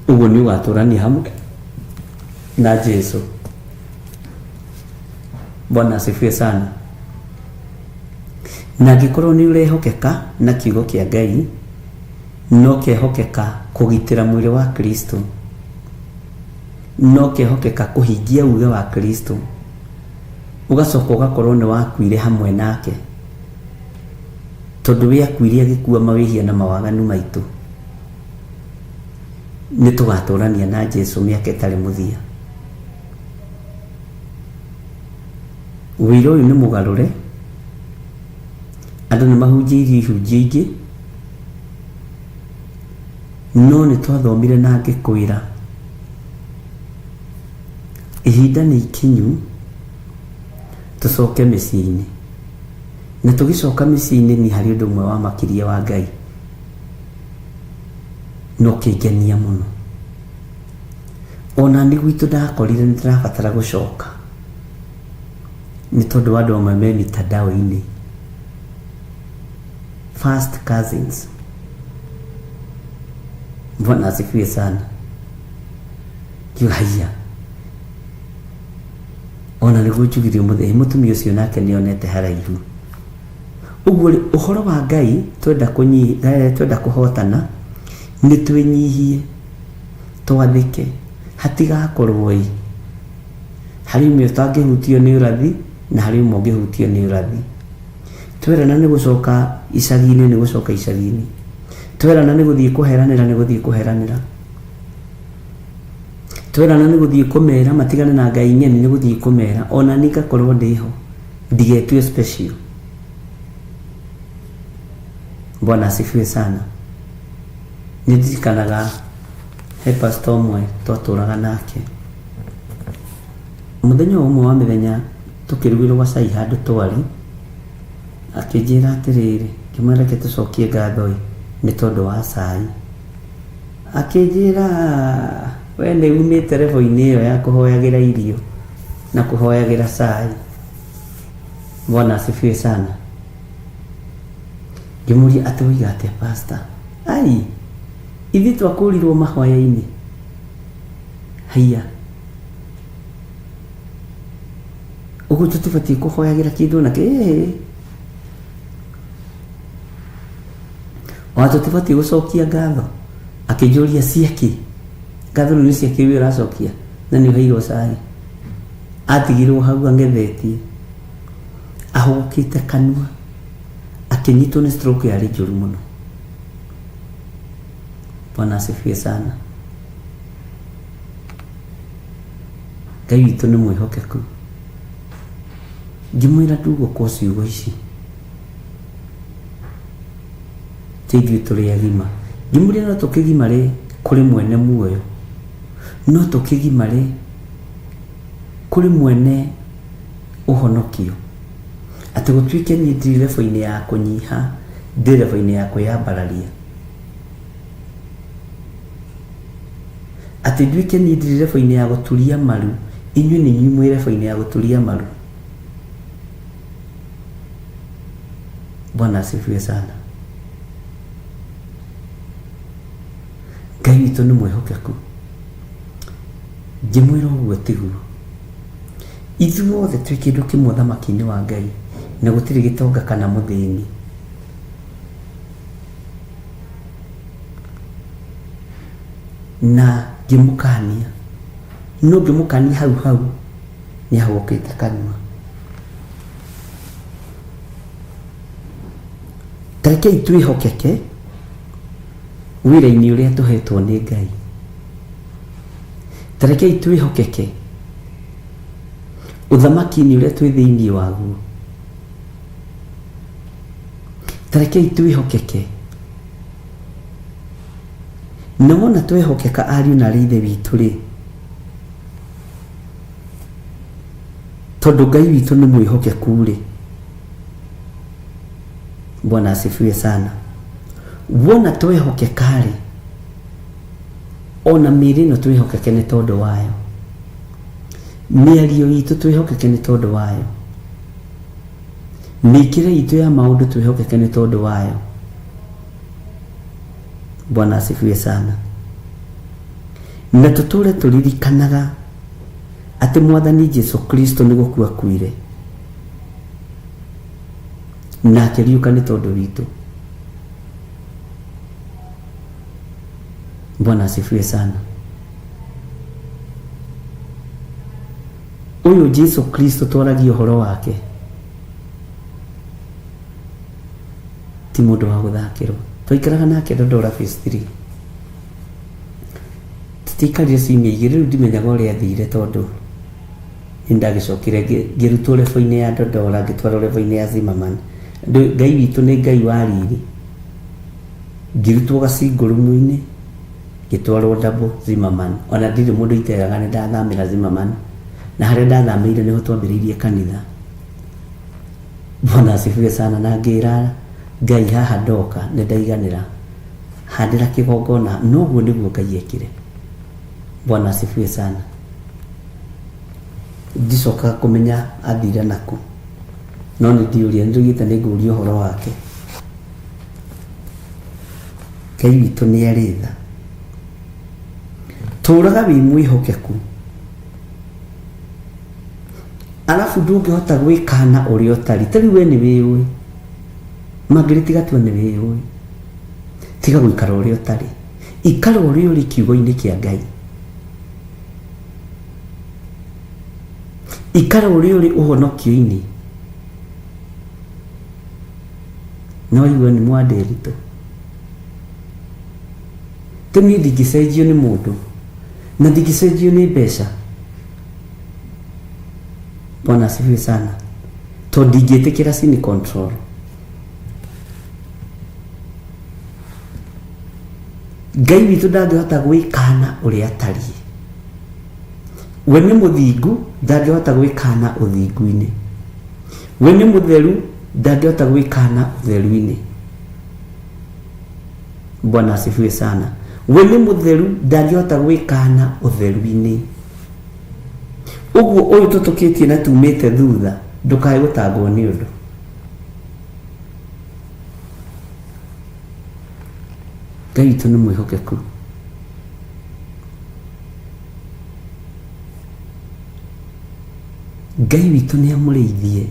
Ũguo nĩ ũgatũrania hamwe na Jesu. Bwana asifiwe sana. Na angĩkorwo nĩ ũrehokeka na kiugo kĩa Ngai, no kehokeka kũgitĩra mwĩrĩ wa Kristo, no kehokeka kũhingia uge wa Kristo, ũgacoka ũgakorwo nĩ wakuire hamwe nake, tondũ we akuire agĩkua mawĩhia na mawaganu maitũ. Nĩ tũgatũrania na Jesu mĩaka ĩtarĩ mũthia. Wĩra ũyũ nĩ mũgarũre, andũ nĩ mahunjĩirie ihunjia ingĩ, no nĩ twathomire na ngĩkwĩra ihinda nĩ ikinyu tũcoke mĩciĩ-inĩ. Na tũgĩcoka mĩciĩ-inĩ nĩ harĩ ũndũ ũmwe wa makĩria wa Ngai no kĩngenia mũno. Ona nĩ gwitũ ndakorire nĩ ndĩrabatara gũcoka, nĩ tondũ wa andũ amwe me mitandao-inĩ, first cousins. Bwana asifiwe sana. Haya, ona nĩ gũnjugirie mũtumia ũcio nake nĩ onete haraihu. Ũguo ũhoro wa Ngai twenda kũhotana nĩ twĩnyihie, twathĩke, hatigakorwo harĩ ũmwe ũtangĩhutio nĩ ũrathi na harĩ ũmwe ũngĩhutio nĩ ũrathi. Twerana nĩ gũcoka icagi-inĩ nĩ gũcoka icagi-inĩ, twerana nĩ gũthiĩ kũheranĩra nĩ gũthiĩ kũheranĩra, twerana nĩ gũthiĩ kũmera matigane na Ngai nyeni nĩ gũthiĩ kũmera. Ona nĩ ngakorwo ndĩho, ndigetue special. Bwana asifiwe sana. Nĩ ndirikanaga he pastor ũmwe twatũraga nake, mũthenya ũmwe wa mĩthenya tũkĩrugĩrwo gacai handũ twarĩ, akĩnjĩra atĩrĩrĩ, ngĩmwĩra reke tũcokie ngatho nĩ tondũ wa cai. Akĩnjĩra we nĩ umĩte revo-inĩ ĩyo ya kũhoyagĩra irio na kũhoyagĩra cai. Bwana asifiwe sana. Ngĩmũria atũiga atĩa pastor? Ai, ithuĩ twakũrirwo mahoya-inĩ. Haya, ũguo tũtibatiĩ kũhoyagĩra kĩndũ na wa tũtibatiĩ gũcokia ngatho? Akĩnjũria ciaki ngatho nĩ ciaki ũracokia na nĩ ũheirwo cai. Atigirwo hau ang'ethetie, ahũkĩte kanua, akĩnyitwo nĩ stroke yarĩ njũru mũno. Bwana asifiwe sana. Ngai witũ nĩ mwĩhokeku. Ngĩmwĩra ndũgũkwo ciugo ici, tĩithuĩ tũrĩ agima. Ngĩmũria no tũkĩgimare kũrĩ mwene muoyo, no tũkĩgimare kũrĩ mwene ũhonokio, atĩ gũtuĩke niĩ ndĩ level-inĩ ya kũnyiha, ndĩ level-inĩ ya kwĩyambararia, atĩ nduĩke niĩ ndĩ level-inĩ ya gũturia maru, inyuĩ nĩ inyuĩ mwĩ level-inĩ ya gũturia maru. Bwana asifiwe sana. Ngai witũ nĩ mwĩhokeku. Ngĩmwĩra ũguo tiguo. Ithuothe twĩ kĩndũ kĩmwe ũthamaki-inĩ wa Ngai, na gũtirĩ gĩtonga kana mũthĩni. Na ngĩmũkania, no ngĩmũkania hau nĩ ahũkĩte kanua. Rekei twĩhokeke wĩra-inĩ ũrĩa tũhetwo nĩ Ngai. Rekei twĩhokeke ũthamaki-inĩ ũrĩa twĩ thĩinĩ waguo. Rekei twĩhokeke. Na wona twehokeka ariũ na arĩ ithe witũ rĩ, tondũ Ngai witũ nĩ mwĩhokeku rĩ, Bwana asifiwe sana. Wona twehokeka rĩ, ona mĩĩrĩ ĩno twĩhokeke nĩ tondũ wayo, mĩario itũ twĩhokeke nĩ tondũ wayo, mĩĩkĩre itũ ya maũndũ twĩhokeke nĩ tondũ wayo. Bwana asifiwe sana. Na tũtũre tũririkanaga atĩ Mwathani Jesu Kristo nĩ gũkua akuire, na akĩriũka nĩ tondũ witũ. Bwana asifiwe sana. Ũyũ Jesu Kristo twaragia ũhoro wake ti mũndũ wa gũthakĩrwo. Twaikaraga nake Ndondora phase 3. Tũtikarire ciumia igĩrĩ, rĩu ndimenyaga ũrĩa athire tondũ nĩndagĩcokire ngĩrutwo level-inĩ ya Ndondora ngĩtwarwo level-inĩ ya Zimmerman. Ngai witũ nĩ Ngai wa riri. Ngĩrutwo Gacingũrũmu-inĩ ngĩtwarwo Double Zimmerman. Ona ndirĩ mũndũ iteraga, nĩ ndathamĩra Zimmerman, na harĩa ndathamĩire nĩho twambĩrĩirie kanitha. Bwana asifiwe sana. Na ngĩra Ngai haha ndoka nĩ ndaiganĩra handĩra kĩgongona, noguo nĩguo Ngai ekire. Bwana asifiwe sana. Ndicokaga kũmenya athire naku, no nĩ ndiũria, nĩnjũgĩte nĩngũria ũhoro wake. Ngai witũ nĩ arĩ tha. Tũraga wĩ mwĩhokeku, alafu ndũngĩhota gwĩkana ũrĩa ũtari. Ta rĩu we nĩ wĩũĩ, mangĩrĩ tiga tu nĩ wĩũĩ, tiga gũikara ũrĩa ũtari, ikara ũrĩa ũrĩ kiugo-inĩ kĩa Ngai, ikara ũrĩa ũrĩ ũhonokio-inĩ. No iwe nĩ mwanderitũ, tũniĩ ndingĩcenjio nĩ mũndũ, na ndingĩcenjio nĩ mbeca. Bwana asifiwe sana. Tondũ ndingĩtĩkĩra cini control. Ngai witũ ndangĩhota gwĩkana ũrĩa atariĩ. We nĩ mũthingu, ndangĩhota gwĩkana ũthingu-inĩ. We nĩ mũtheru, ndangĩhota gwĩkana ũtheru-inĩ. Bwana asifiwe sana. We nĩ mũtheru, ndangĩhota gwĩkana ũtheru-inĩ. Ũguo ũyũ tũtũkĩtie na tumĩte thutha, ndũkae gũtangwo nĩ ũndũ. Ngai witũ nĩ mwĩhokeku. Ngai witũ nĩ amũrĩithie,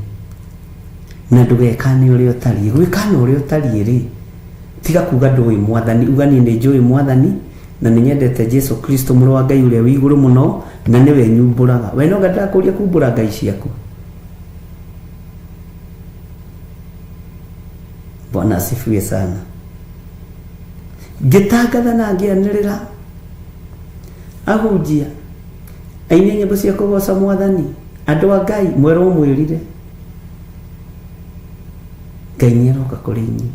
na ndũgekane ũrĩa ũtariĩ. Gwĩkana ũrĩa ũtariĩ rĩ, tiga kuga ndũĩ Mwathani. Uga niĩ nĩ njũĩ Mwathani, na nĩ nyendete Jesu Kristo mũrũ wa Ngai ũrĩa wĩ igũrũ mũno, na nĩwe nyumbũraga. We no ndakũria kumbũra ngai ciaku. Bwana asifiwe sana. Ngĩtangatha na ngĩanĩrĩra, ahunjia, aini nyĩmbo cia kũgoca Mwathani, andũ a Ngai mwerwo mwĩrire, Ngai nĩaroka kũrĩ inyuĩ.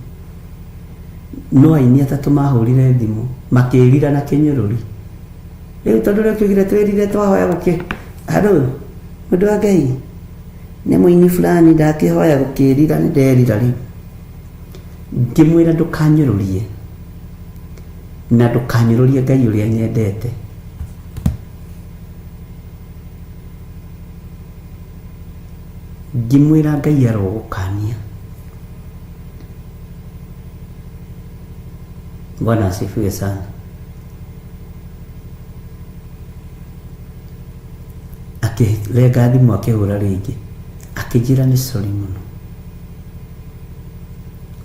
No aini atatũ mahũrire thimũ makĩrira na kĩnyũrũri. Rĩu tondũ rĩu tũgire twĩrire twahoya gũkĩ, haro mũndũ wa Ngai nĩ mũini fulani ndakĩhoya gũkĩrira, nĩ nderira rĩu. Ngĩmwĩra ndũkanyũrũrie, na ndũkanyũrũrie Ngai ũrĩa nyendete. Ngĩmwĩra Ngai arogũkania. Bwana asifiwe sana. akirenga thimũ akĩhũra rĩngĩ, akĩnjĩra nĩ sorry mũno,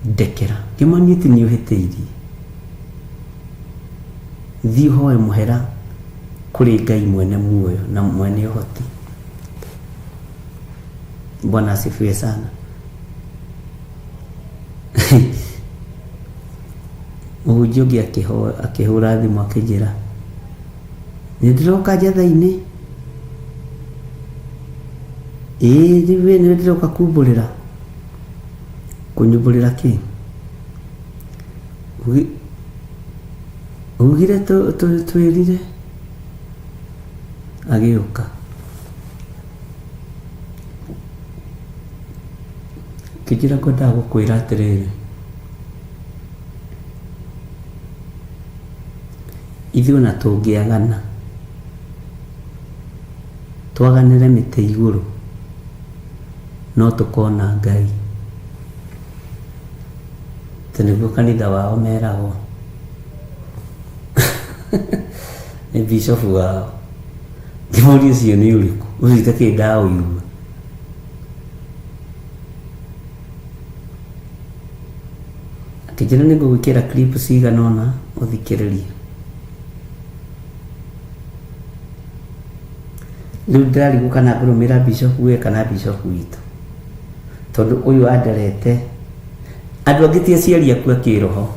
ndekera. Ngĩmwĩra atĩ nĩ ũhĩtĩirie, thiĩ ũhoe mũhera kũrĩ Ngai mwene muoyo na mwene ũhoti. Bwana asifiwe sana. Mũhunjia ũngĩ akĩhũra thimũ akĩnjĩra, nĩ ndĩroka njatha-inĩ, rĩu nĩ ndĩroka kumbũrĩra. Kũnyumbũrĩra kĩ? Ugire twĩrire. Agĩũka kĩnjĩra ngwendaga gũkwĩra atĩrĩrĩ, ithuĩ ona tũngĩagana, twaganĩre mĩtĩ igũrũ, no tũkona Ngai. Nĩguo kanitha wao meragwo. Nĩ bishop wao. Ngĩmũria ũcio nĩ ũrĩkũ? Ũcio itakĩrĩ ndaũigua. Akĩnjĩra nĩ ngũgwĩkĩra clip cigana ũna ũthikĩrĩrie. Rĩu ndarigwo kana ngũrũmĩra bishop we kana bishop witũ, tondũ ũyũ anderete andũ angĩ ti aciari aku a kĩroho.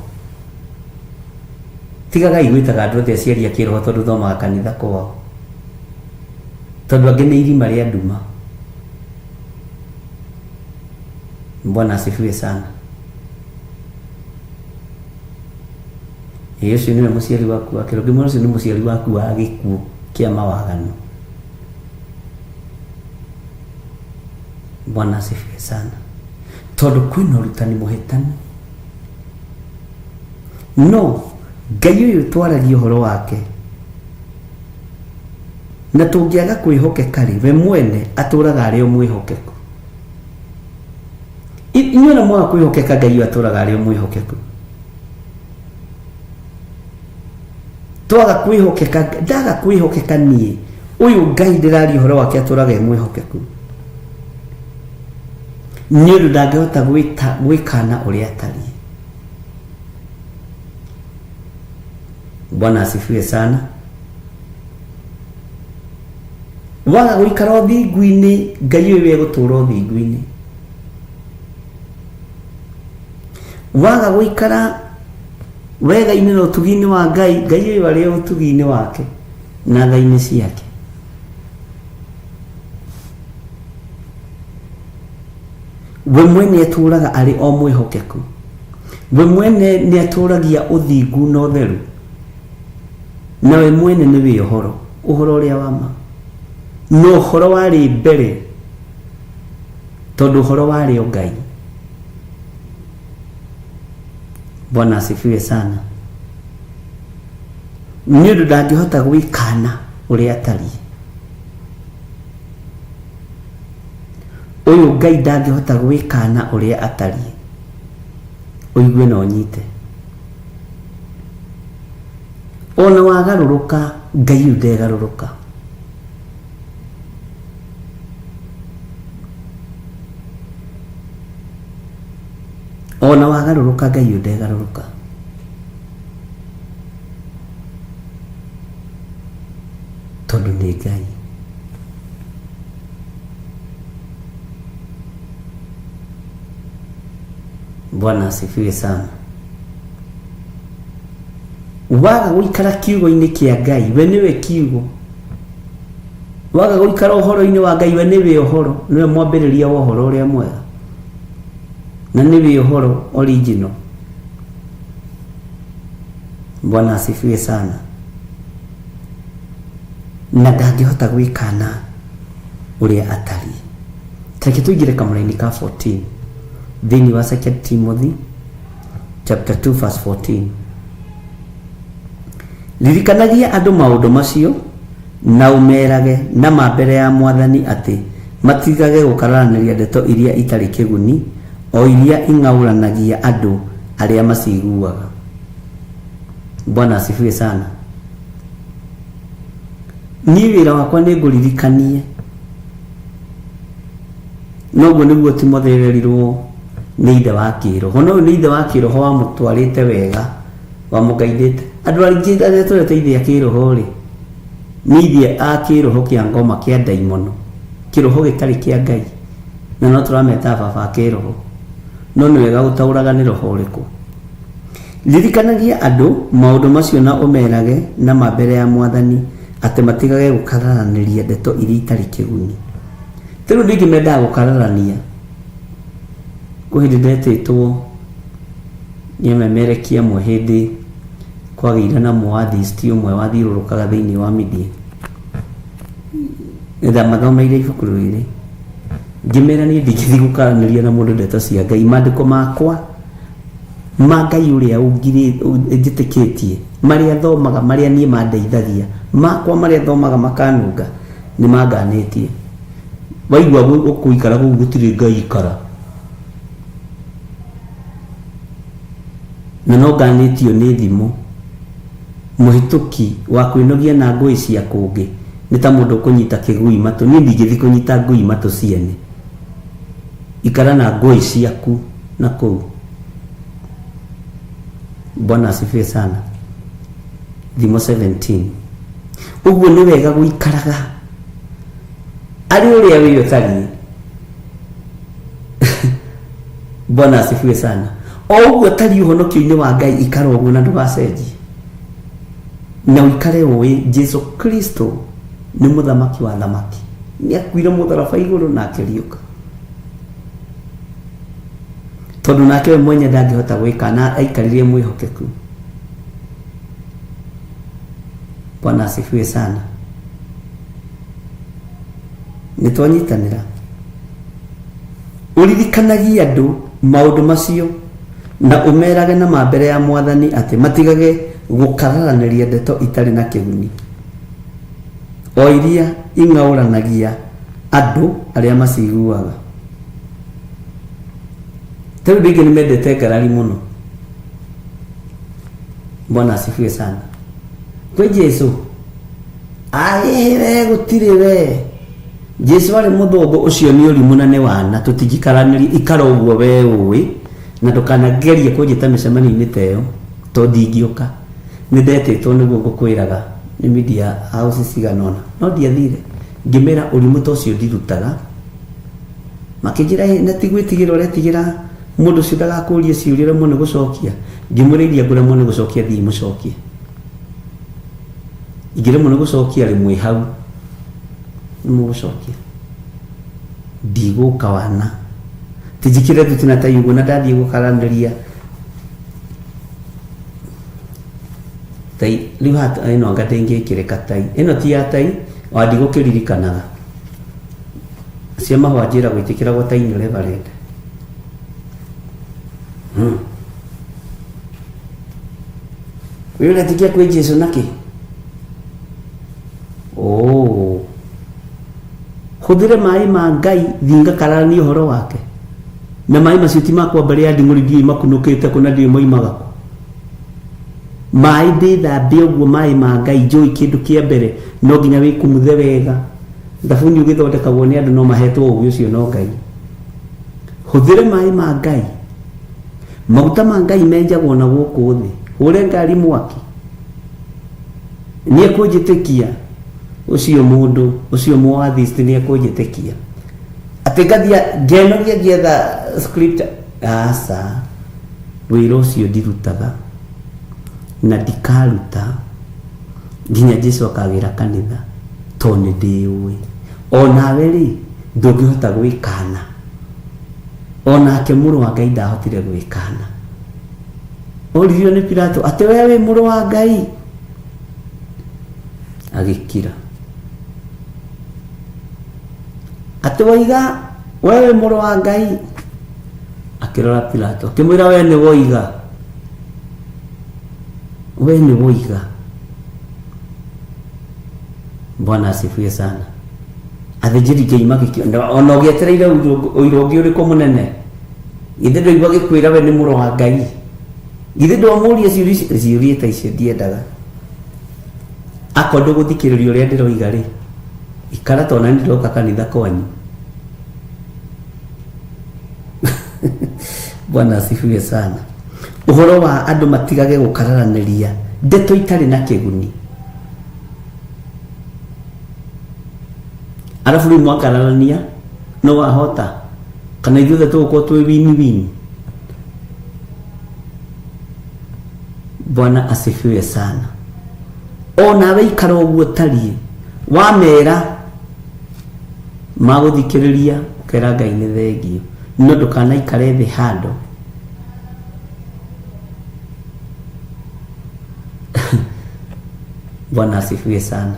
Tigaga igwĩtaga andũ othe aciari a kĩroho tondũ thomaga kanitha kwao, tondũ angĩ nĩ irima rĩa nduma. Bwana asifiwe sana. Yesu nĩwe mũciari waku wa kĩroho. Ngĩmwĩra ũcio nĩ mũciari waku wa gĩkuũ kĩa mawaganu. Bwana asifiwe sana. Tondũ kwĩna ũrutani mũhĩtanu. No, Ngai ũyũ twaragia ũhoro wake, na tũngĩaga kwĩhokeka rĩ, we mwene atũraga arĩ o mwĩhokeku. Inyuĩ na mwaga kwĩhokeka, Ngai ũyũ atũraga arĩ o mwĩhokeku. Twaga kwĩhokeka, ndaga kwĩhokeka niĩ, ũyũ Ngai ndĩraria ũhoro wake atũraga e mwĩhokeku. Nĩ ũndũ ndangĩhota gwĩkana ũrĩa atariĩ. Bwana asifiwe sana. Waga gũikara ũthingu-inĩ, Ngai ũyũ egũtũũra ũthingu-inĩ. Waga gũikara wega-inĩ na ũtugi-inĩ wa Ngai, Ngai ũyũ arĩ o ũtugi-inĩ wake na tha-inĩ ciake. We mwene atũraga arĩ o mwĩhokeku. We mwene nĩ atũragia ũthingu na ũtheru. Na we mwene nĩ wĩ ũhoro ũrĩa wa ma. No ũhoro warĩ mbere, tondũ ũhoro warĩ o Ngai. Bwana asifiwe sana. Nĩ ũndũ ndangĩhota gwĩkana ũrĩa atariĩ. Ũyũ Ngai ndangĩhota gwĩkana ũrĩa atariĩ. Ũigue na ũnyite. Ona wagarũrũka, Ngai ũyũ ndegarũrũka. Ona wagarũrũka, Ngai ũyũ ndegarũrũka. Tondũ nĩ Ngai. Bwana asifiwe sana. Waga gũikara kiugo-inĩ kĩa Ngai, we nĩwe kiugo. Waga gũikara ũhoro-inĩ wa Ngai, we nĩwe ũhoro, nĩwe mwambĩrĩria wa ũhoro ũrĩa mwega, na nĩwe ũhoro original. Bwana asifiwe sana. Na ndangĩhota gwĩkana ũrĩa atariĩ. Tareke tũingĩre kamũra-inĩ ka 14 thĩinĩ wa 2 Timothy chapter 2 verse 14. Ririkanagia andũ maũndũ macio na umerage na mbere ya Mwathani atĩ matigage gũkararanĩria ndeto iria itarĩ kĩguni, o iria ing'aũranagia andũ arĩa maciguaga. Bwana asifiwe sana. Niĩ wĩra wakwa nĩ ngũririkanie noguo niguo Timotheo erirwo nĩ ithe wa kĩroho. No nĩ ithe wa kĩroho wa mũtwarĩte wega, wa mũgaithĩte. Andũ aingĩ arĩa twĩrĩte ithe a kĩroho rĩ, nĩ ithe a kĩroho kĩa ngoma kĩa ndaimono, kĩroho gĩtarĩ kĩa Ngai, na no tũrameta baba a kĩroho. No nĩ wega gũtaũraga nĩ roho ũrĩkũ. Ririkanagia andũ maũndũ macio na ũmerage na mbere ya Mwathani atĩ matigage gũkararanĩria ndeto iria itarĩ kĩguni. Rĩu ningĩ mendaga gũkararania. Kwa hĩndĩ ndetĩtwo nĩememerekia mwe hĩndĩ kwagĩire na mũathĩsti ũmwe wathiũrũrũkaga thĩinĩ wa media. Mathomeire ibuku rĩrĩ, ngĩmera niĩ ndingĩthiĩ gũkaranĩria na mũndũ ndeto cia Ngai. Maandĩko makwa ma Ngai ũrĩa njĩtĩkĩtie, marĩa thomaga, marĩa niĩ mandeithagia, makwa marĩa thomaga makanunga, nĩ manganĩtie. Waigua ũkũikara gũkũ gũtirĩ Ngai ikara, na no nganĩtio nĩ thimũ. Mũhĩtũki wa kwĩnogia na ngũĩ cia kũngĩ nĩ ta mũndũ kũnyita kĩgui matũ. Niĩ ndingĩthiĩ kũnyita ngũi matũ ciene. Ikara na ngũĩ ciaku na kũu. Bwana asifiwe sana. Thimo 17. Ũguo nĩ wega gũikaraga arĩ ũrĩa wĩ ũtariĩ. Bwana asifiwe sana. O ũguo tari ũhonokio-inĩ wa Ngai, ikara ũguo na ndũgacenjie. Na ũikare ũĩ Jesu Kristo nĩ mũthamaki wa thamaki. Nĩakuire mũtharaba igũrũ na akĩriũka. Tondũ nake we mwenye ndangĩhota gwĩka, na aikarire mwĩhokeku. Bwana asifiwe sana. Nĩtwanyitanĩra. Ũririkanagia andũ maũndũ macio na ũmerage na mbere ya Mwathani atĩ matigage gũkararanĩria ndeto itarĩ na kĩguni, o iria ing'aũranagia andũ arĩa maciguaga. Rĩu rĩngĩ nĩ mendete ngarari mũno. Bwana asifiwe sana. Kwĩ Jesu we gũtirĩ we. Jesu arĩ mũthũngũ, ũcio nĩ ũrimũ na nĩ wana. Tũtingĩkaranĩria, ikara ũguo we ũĩ, na ndũkanagerie kũnjĩta mĩcemanio-inĩ ta ĩyo, tondũ ndingĩũka. Nĩ ndetĩtwo nĩguo ngũkwĩraga nĩ media house cigana ũna, no ndiathire. Ngĩmera ũrimũ ta ũcio ndirutaga. Makĩnjĩra na tigwĩtigĩra ũretigĩra mũndũ ũcio ndagakũrie ciũria rĩmwe nĩ gũcokia. Ngĩmũrĩria ngũremwo nĩ gũcokia, thiĩ mũcokie. Ingĩremwo nĩ gũcokia rĩmwe hau, nĩmũgũcokia. Ndigũka wana. Tijikire tutina ta yugo na ndathiĩ gũkaranĩria. Tai rĩu hata ĩno anga ndĩngĩkĩrĩka tai. Ĩno ti ya tai, wa ndigũkĩririkanaga. Cia mahũa njĩra gwĩtĩkĩra gwa tai nĩ Reverend. Wewe unatikia kwa Jesu nake? Hũthĩre maĩ ma Ngai, thinga karani ũhoro wake. Na maĩ macio ti makwa mbere ya ndingũrithio imakunũkĩte kuna ndio moimaga. Maĩ ndĩthambie ũguo, maĩ ma Ngai, njũĩ kĩndũ kĩa mbere no nginya wĩkumuthe wega. Thabuni ũgĩthondekagwo nĩ andũ no mahetwo ũguo ũcio no Ngai. Hũthĩre maĩ ma Ngai. Maguta ma Ngai menjagwo na gũkũ thĩ. Hũre ngari mwaki. Nĩ ekũnjĩtĩkia ũcio mũndũ, ũcio mũathĩsti nĩ ekũnjĩtĩkia. Atĩ ngathia ngenogia ngĩetha script asa. Wĩra ũcio ndirutaga na ndikaruta nginya Jesu akagĩra kanitha, to nĩ ndĩũĩ. Onawe rĩ ndũngĩhota gwĩkana. Onake mũrũ wa Ngai ndahotire gwĩkana. Oririo nĩ Pilato atĩ we wĩ mũrũ wa Ngai. Agĩkira. Atĩ woiga we wĩ mũrũ wa Ngai. Akĩrora Pilato akĩmwĩra we nĩ woiga. We nĩ woiga. Bwana asifiwe sana. Athĩnjĩri Ngai magĩkĩonda ona ũgĩetereire ũira ũngĩ ũrĩkũ mũnene. Githĩ ndũigua gĩkwĩra we nĩ mũrũ wa Ngai. Githĩ ndwamũria ciũria ta icio ndiendaga. Akwa ndũgũthikĩrĩria ũrĩa ndĩroiga rĩ. Ikara tona nĩ ndoka kanitha kwanyu. Bwana asifiwe sana. Uhoro wa andu matigage gukararaniria ndeto itari na kiguni. Alafu ni mwakararania no wahota kana ithuothe tugukorwo twi wini. Bwana asifiwe sana. Ona we ikara uguo tari wamera maguthikiriria ukera Ngai ni thengio no ndukana ikare thi hando. Bwana asifiwe sana.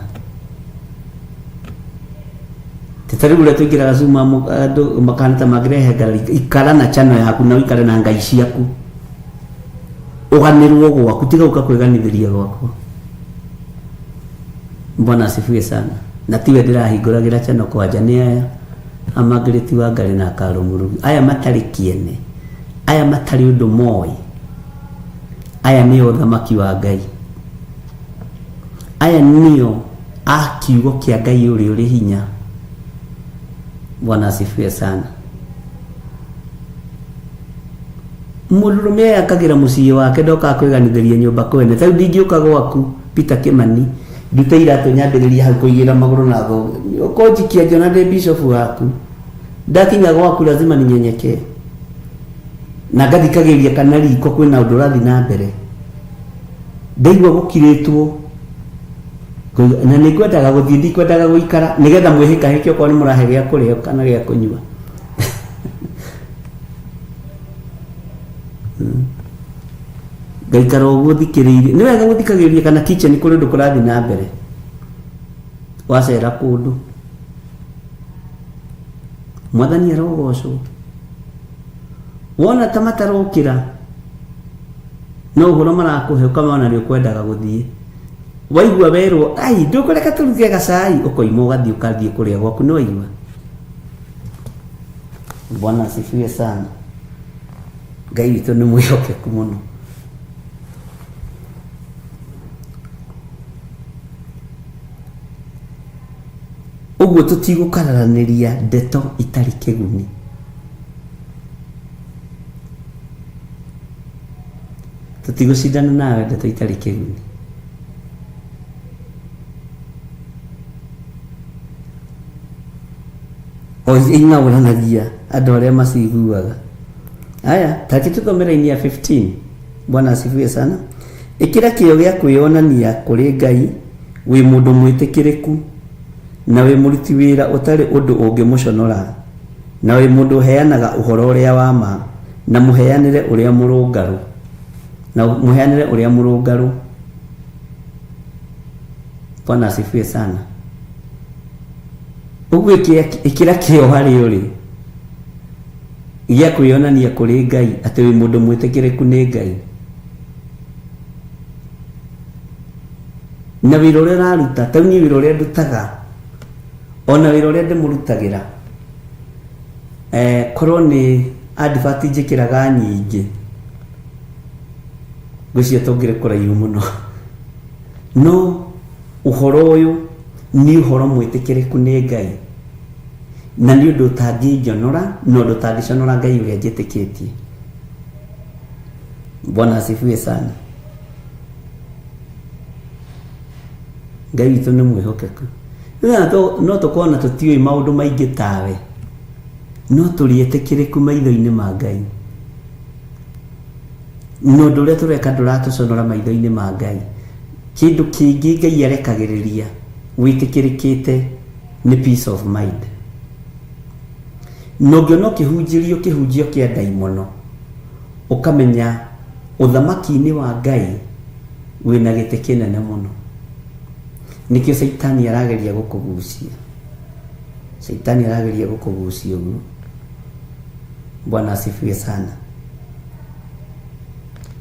Tetari gule tugira Zuma ando makanita magrehe gali ikara na chano yaku na ikara na Ngai ciaku. Uganirwo gwaku tiga ukakweganithiria gwakwa. Bwana asifiwe sana. Na tiwe ndirahinguragira chano kwanja ni aya Amagreti wa Ngali na Karo Murugi. Aya matari kiene. Aya matari undu moi. Aya ni uthamaki wa Ngai. Aya niyo akiugo kia Ngai uri hinya. Bwana asifiwe sana. Murume akagira muciĩ wake ndoka akweganithiria nyumba kwene. Tau ndingĩũka gwaku Peter Kimani ndute iratu nyambĩrĩria hau kũigĩra magũrũ na tho. Ũkũnjikia John de Bishop waku. Ndakinya gwaku lazima ninyenyekee. Na ngathikagĩria kana riko kwĩna ũndũ ũrathi na mbere. Ndaigua gũkirĩtwo. Na nĩngwendaga gũthiĩ ndikwendaga gũikara nĩgetha mwĩhĩkahĩke okorwo nĩ mũrahe gĩa kũrĩa kana gĩa kũnyua. Ngaikara ũguo thikĩrĩirie. Nĩ wega gũthikagĩrĩria kana kitchen kũrĩ ũndũ kũrathi na mbere. Wacera kũndũ. Mwathani arogocwo. Wona ta matarokĩra. No ũhoro marakũhe ũkamona nĩ ũkwendaga gũthiĩ. Waigua werwo ai ndukureka turuge gacai ukoima ugathii ukathie kuria gwaku no waigua. Bwana asifiwe sana. Ngai witu ni mwihokeku muno. Uguo tutigukararaniria ndeto itari kiguni. Tutigucindana nawe ndeto itari kiguni. Inga uranagia andu aria maciguaga. Aya takituthomera inia 15. Bwana asifiwe sana. Ikira kiyo gya kwionania kuri Ngai wi mundu mwitikiriku na wi muruti wira utari undu ungimuconora na wi mundu heanaga uhoro uria wa ma na muheanire uria murungaru Bwana asifiwe sana. Uguo ikira kiyo hari uri gya kwionania kuri Ngai ati wi mundu mwitikiriku ni Ngai na wira uria raruta tauni wira uria ndutaga ona wira uria ndimurutagira korwo ni advert njikiraga nyingi gucio tongire kuraihu muno no uhoro uyu ni uhoro mwitikiriku ni Ngai na ni undu utanginjonora no undu utangiconora Ngai uria njitikitie. Bwana asifiwe sana. Ngai witu ni mwihokeku. No tukona tutioi maundu maingi tawe no turiitikiriku maitho-ini ma Ngai. No undu uria tureka nduratuconora maitho-ini ma Ngai. Kindu kingi Ngai arekagiriria witikirikite ni peace of mind. No kihunjio kia daimono ukamenya uthamaki-ini wa Ngai wina gite kinene muno. Nikio Saitani arageria gukugucia. Uguo. Bwana asifiwe sana.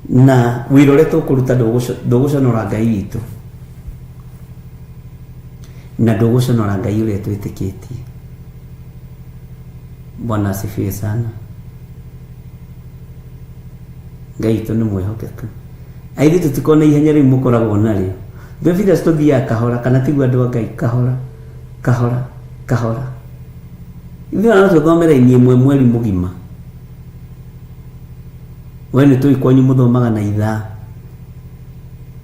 Na wirore tukuruta nduguconora Ngai witu na nduguconora Ngai uria twitikitie. Bwana asifiwe sana. Ngai witu ni mwihokeku. Aithi tutikona ihenya riu mukoragwo nario. Ndovida stodia kahora kana tigwa andu Ngai kahora. Ithira no tuthomera ini imwe mweri mugima. we nĩ tũĩ kwanyu mũthomaga na ithaa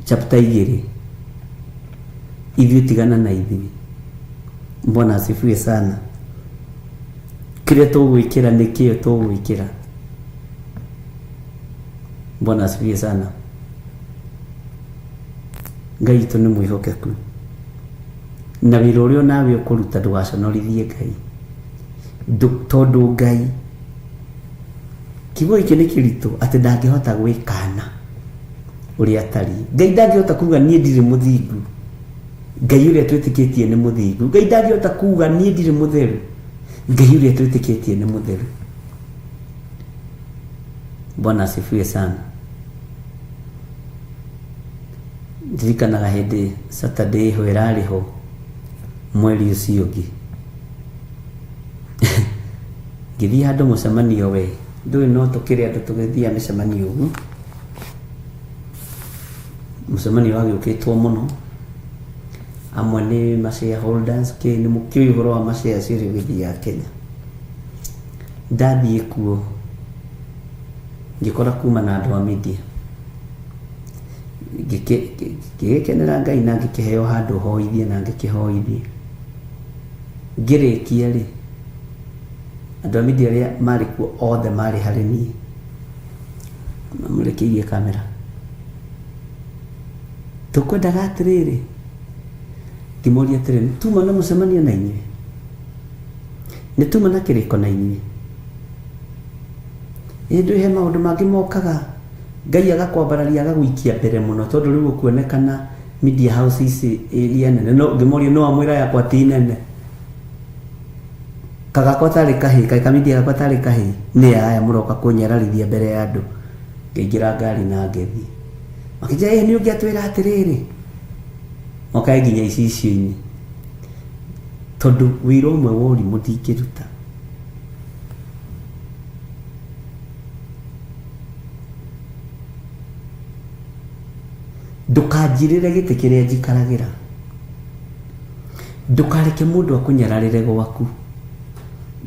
chapter 2 ithuĩ tigana na ithuĩ. Bwana asifiwe sana. Kĩrĩa tũgwĩkĩra nĩkĩo tũgwĩkĩra. Bwana asifiwe sana. Ngai witũ nĩ mwĩhokeku, na wĩra ũrĩa nawe ũkũruta ndũgaconorithie Ngai, tondũ Ngai kiugo gĩkĩ nĩ kĩritũ atĩ ndangĩhota gwĩkana ũrĩa atariĩ. Ngai ndangĩhota kuga niĩ ndirĩ mũthingu. Ngai ũrĩa twĩtĩkĩtie nĩ mũthingu. Ngai ndangĩhota kuga niĩ ndirĩ mũtheru. Ngai ũrĩa twĩtĩkĩtie nĩ mũtheru. Bwana asifiwe sana. Ndirikanaga hĩndĩ Saturday ho ĩrarĩ ho mweri ũcio ũngĩ ngĩthiĩ handũ mũcemanio we ndũĩ no tũkĩrĩ andũ tũgĩthiĩ mĩcemanio ũguo. Mũcemanio wagĩũkĩtwo mũno, amwe nĩ ma shareholders, nĩ mũkĩũĩ ũhoro wa ma shares ũrĩa ũgĩthiaga Kenya. Ndathiĩ kuo ngĩkora kuma na andũ a media, ngĩgĩkenera Ngai na ngĩkĩheo handũ hoithie na ngĩkĩhoithie. Ngĩrĩkia rĩ, andũ a media arĩa marĩ kuo othe marĩ harĩ niĩ, mamũrekeirie kamera. Tũkwendaga atĩrĩrĩ, ngĩmoria atĩrĩrĩ, tuma na mũcemanio na inyuĩ, nĩ tuma na kĩrĩko na inyuĩ? Ndũĩ he maũndũ mangĩ mokaga Ngai agakwambararia agagũikia mbere mũno, tondũ rĩu ũkuonekana media house ici area nene. No ngĩmoria no amwĩra yakwa ti nene, kagakwa tarĩ kahĩ, ka media gakwa tarĩ kahĩ, nĩ aya mũroka kũnyararithia mbere ya andũ. Ngĩingĩra ngari na ngĩthiĩ, makĩnjĩra nĩ ũngĩatwĩra atĩrĩrĩ, mokae nginya icicio-inĩ, tondũ wĩra ũmwe wa ũrimũ ndingĩruta. Ndũkanjirĩre gĩtĩ kĩrĩa njikaragĩra, ndũkareke mũndũ akũnyararĩre gwaku.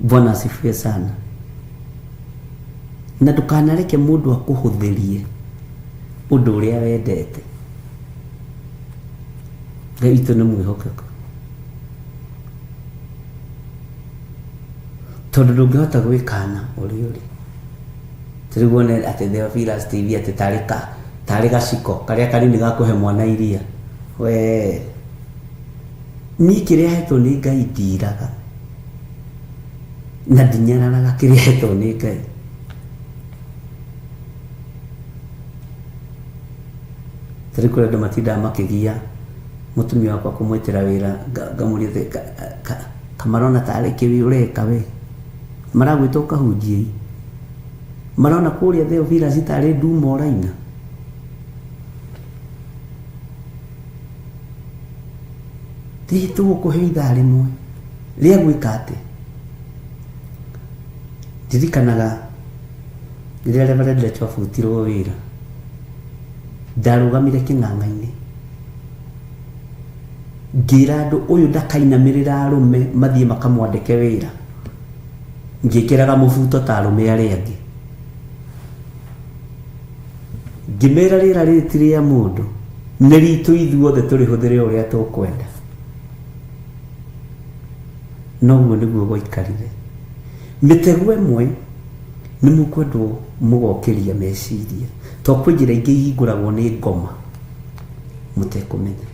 Bwana asifiwe sana. Na ndũkanareke mũndũ akũhũthĩrie ũndũ ũrĩa wendete. Ngai witũ nĩ mwĩhokeku, tondũ ndũngĩhota gwĩkana ũrĩa ũrĩ. Tũrĩguone atĩ Theophilus TV atĩ tarĩ gaciko karĩa kanini gakũhe mwana iria. We niĩ kĩrĩa hetwo nĩ Ngai ndiraga, na ndinyararaga kĩrĩa hetwo nĩ Ngai. Tarĩ kũrĩ andũ matindaga makĩgia mũtumia wakwa kũmwĩtĩra wĩra, ngamũria kamarona tarĩ kĩwĩ ũreka we, maragwĩtwo kahunjia, marona kũrĩa Theophilus tarĩ nduma ũraina. Thiĩ tũgũkũhe ithaa rĩmwe rĩa gwĩka atĩ. Ndirikanaga rĩrĩa Reverend Leto abutirwo wĩra, ndarũgamire kĩng'ang'a-inĩ ngĩra andũ ũyũ ndakainamĩrĩra arũme mathiĩ makamwandĩke wĩra, ngĩkĩraga mũbuto ta arũme arĩa angĩ. Ngĩmera rĩera rĩrĩ ti rĩa mũndũ, nĩ ritũ ithuothe tũrĩhũthĩre ũrĩa tũkwenda. Noguo nĩguo gwaikarire. Mĩtego ĩmwe nĩ mũkwendwo mũgokĩria meciria, to kwĩ njĩra ingĩ ihingũragwo nĩ ngoma mũtekũmenya.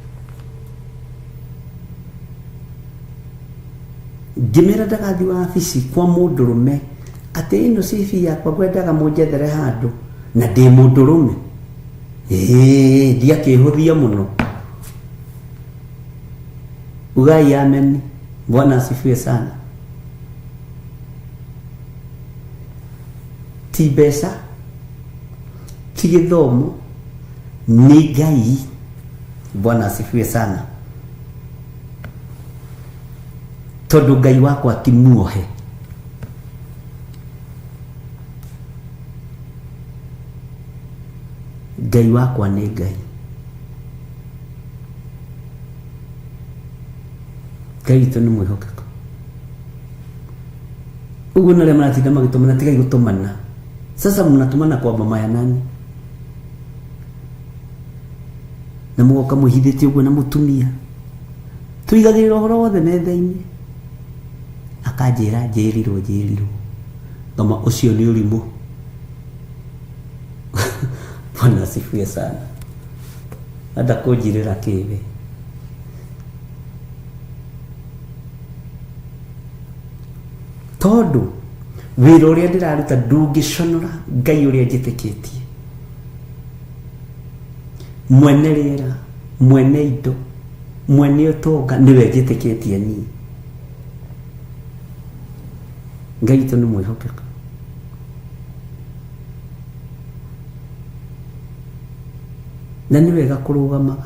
Ngĩmera ndagathiĩ wabici kwa mũndũrũme atĩ ĩno CV yakwa ngwendaga mũnjethere handũ, na ndĩ mũndũrũme. Ndiakĩhũthia mũno. Ugai amen. Bwana asifiwe sana. Ti mbeca, ti gĩthomo, nĩ Ngai. Bwana asifiwe sana. Tondũ Ngai wakwa ti muohe. Ngai wakwa nĩ Ngai. Ngai witũ nĩ mwĩhokeku. Ũguo nĩ arĩa maratinda magĩtũmana, tigai gũtũmana. Sasa mnatumana kwa mama ya nani? Na mugoka muhithite uguo na mutumia. Tuigagirira horo wothe metha-ini. Akanjira njirirwo. Ngama ucio ni urimu. Bwana asifiwe sana. Hata kujirira kibe. Tondu wira uria ndiraruta ndungiconora Ngai uria njitikitie. Mwene riera, mwene indo, mwene utonga niwe njitikitie ni. Ngai tu ni mwihokeka. Na ni wega kurugamaga.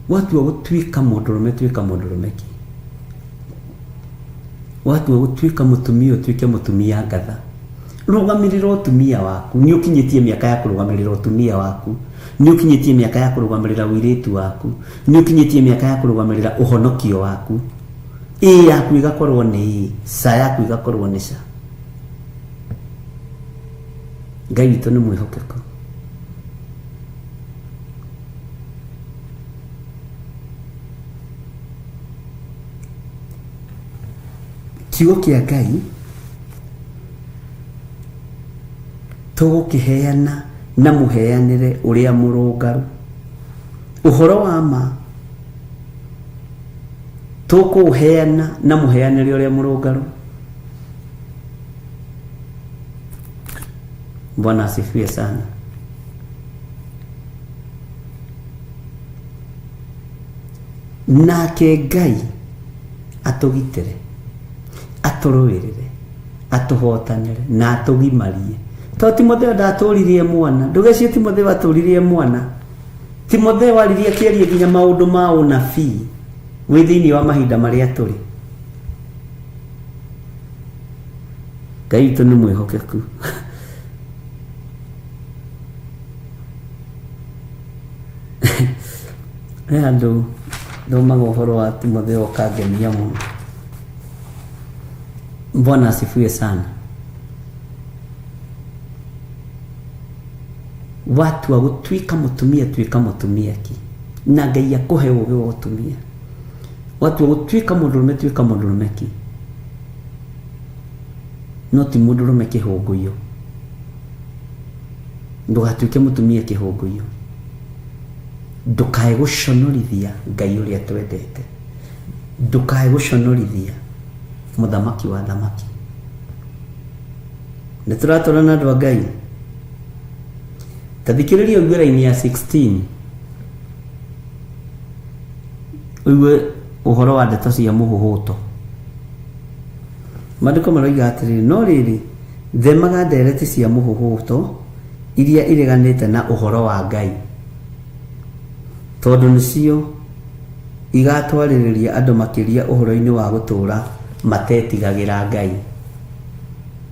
Watu wa gutwika mundurume twika mundurume ki. Watu wa gutwika mutumia twike mutumia ngatha. Rugamirira utumia waku. Ni ukinyitie miaka ya kurugamirira utumia waku. Ni ukinyitie miaka ya kurugamirira wiritu waku. Ni ukinyitie miaka ya kurugamirira uhonokio waku. Yaku igakorwo ni sa yaku igakorwo ni sa. Ngai witu ni mwihokeka. Kiugo kia Ngai tugukiheana na muheanire uria murungaru. Uhoro wa ma tukuheana na muheanire uria murungaru. Bwana asifiwe sana. Nake Ngai atugitire, aturuirire, atuhotanire na atugimarie. To Timotheo ndaturirie mwana, ndugecie Timotheo aturirie mwana. Timotheo aririe kierie nginya maundu ma unabii wi thiini wa mahinda maria turi. Ngai tu ni mwihokeku. Andu thomaga uhoro wa Timotheo kangenia muno. Bwana asifiwe sana. Watu wa gutwika mutumia twika mutumia ki. Na Ngai akuhe uge wa utumia. Watu wa gutwika mundurume twika mundurume ki. No ti mundurume kihunguyo. Ndugatwike mutumia kihunguyo. Ndukae guconorithia Ngai uria twendete. Ndukae guconorithia muthamaki wa thamaki. Nituratorana andu a Ngai. Tathikiriria ngwira-ini ya 16. Uwe uhoro wa ndeto cia muhuhuto. Maandiko maroiga atiriri, no riri themaga ndereti cia muhuhuto iria ireganite na uhoro wa Ngai, tondu nicio igatwaririria andu makiria uhoro-ini wa gutura matetigagira Ngai.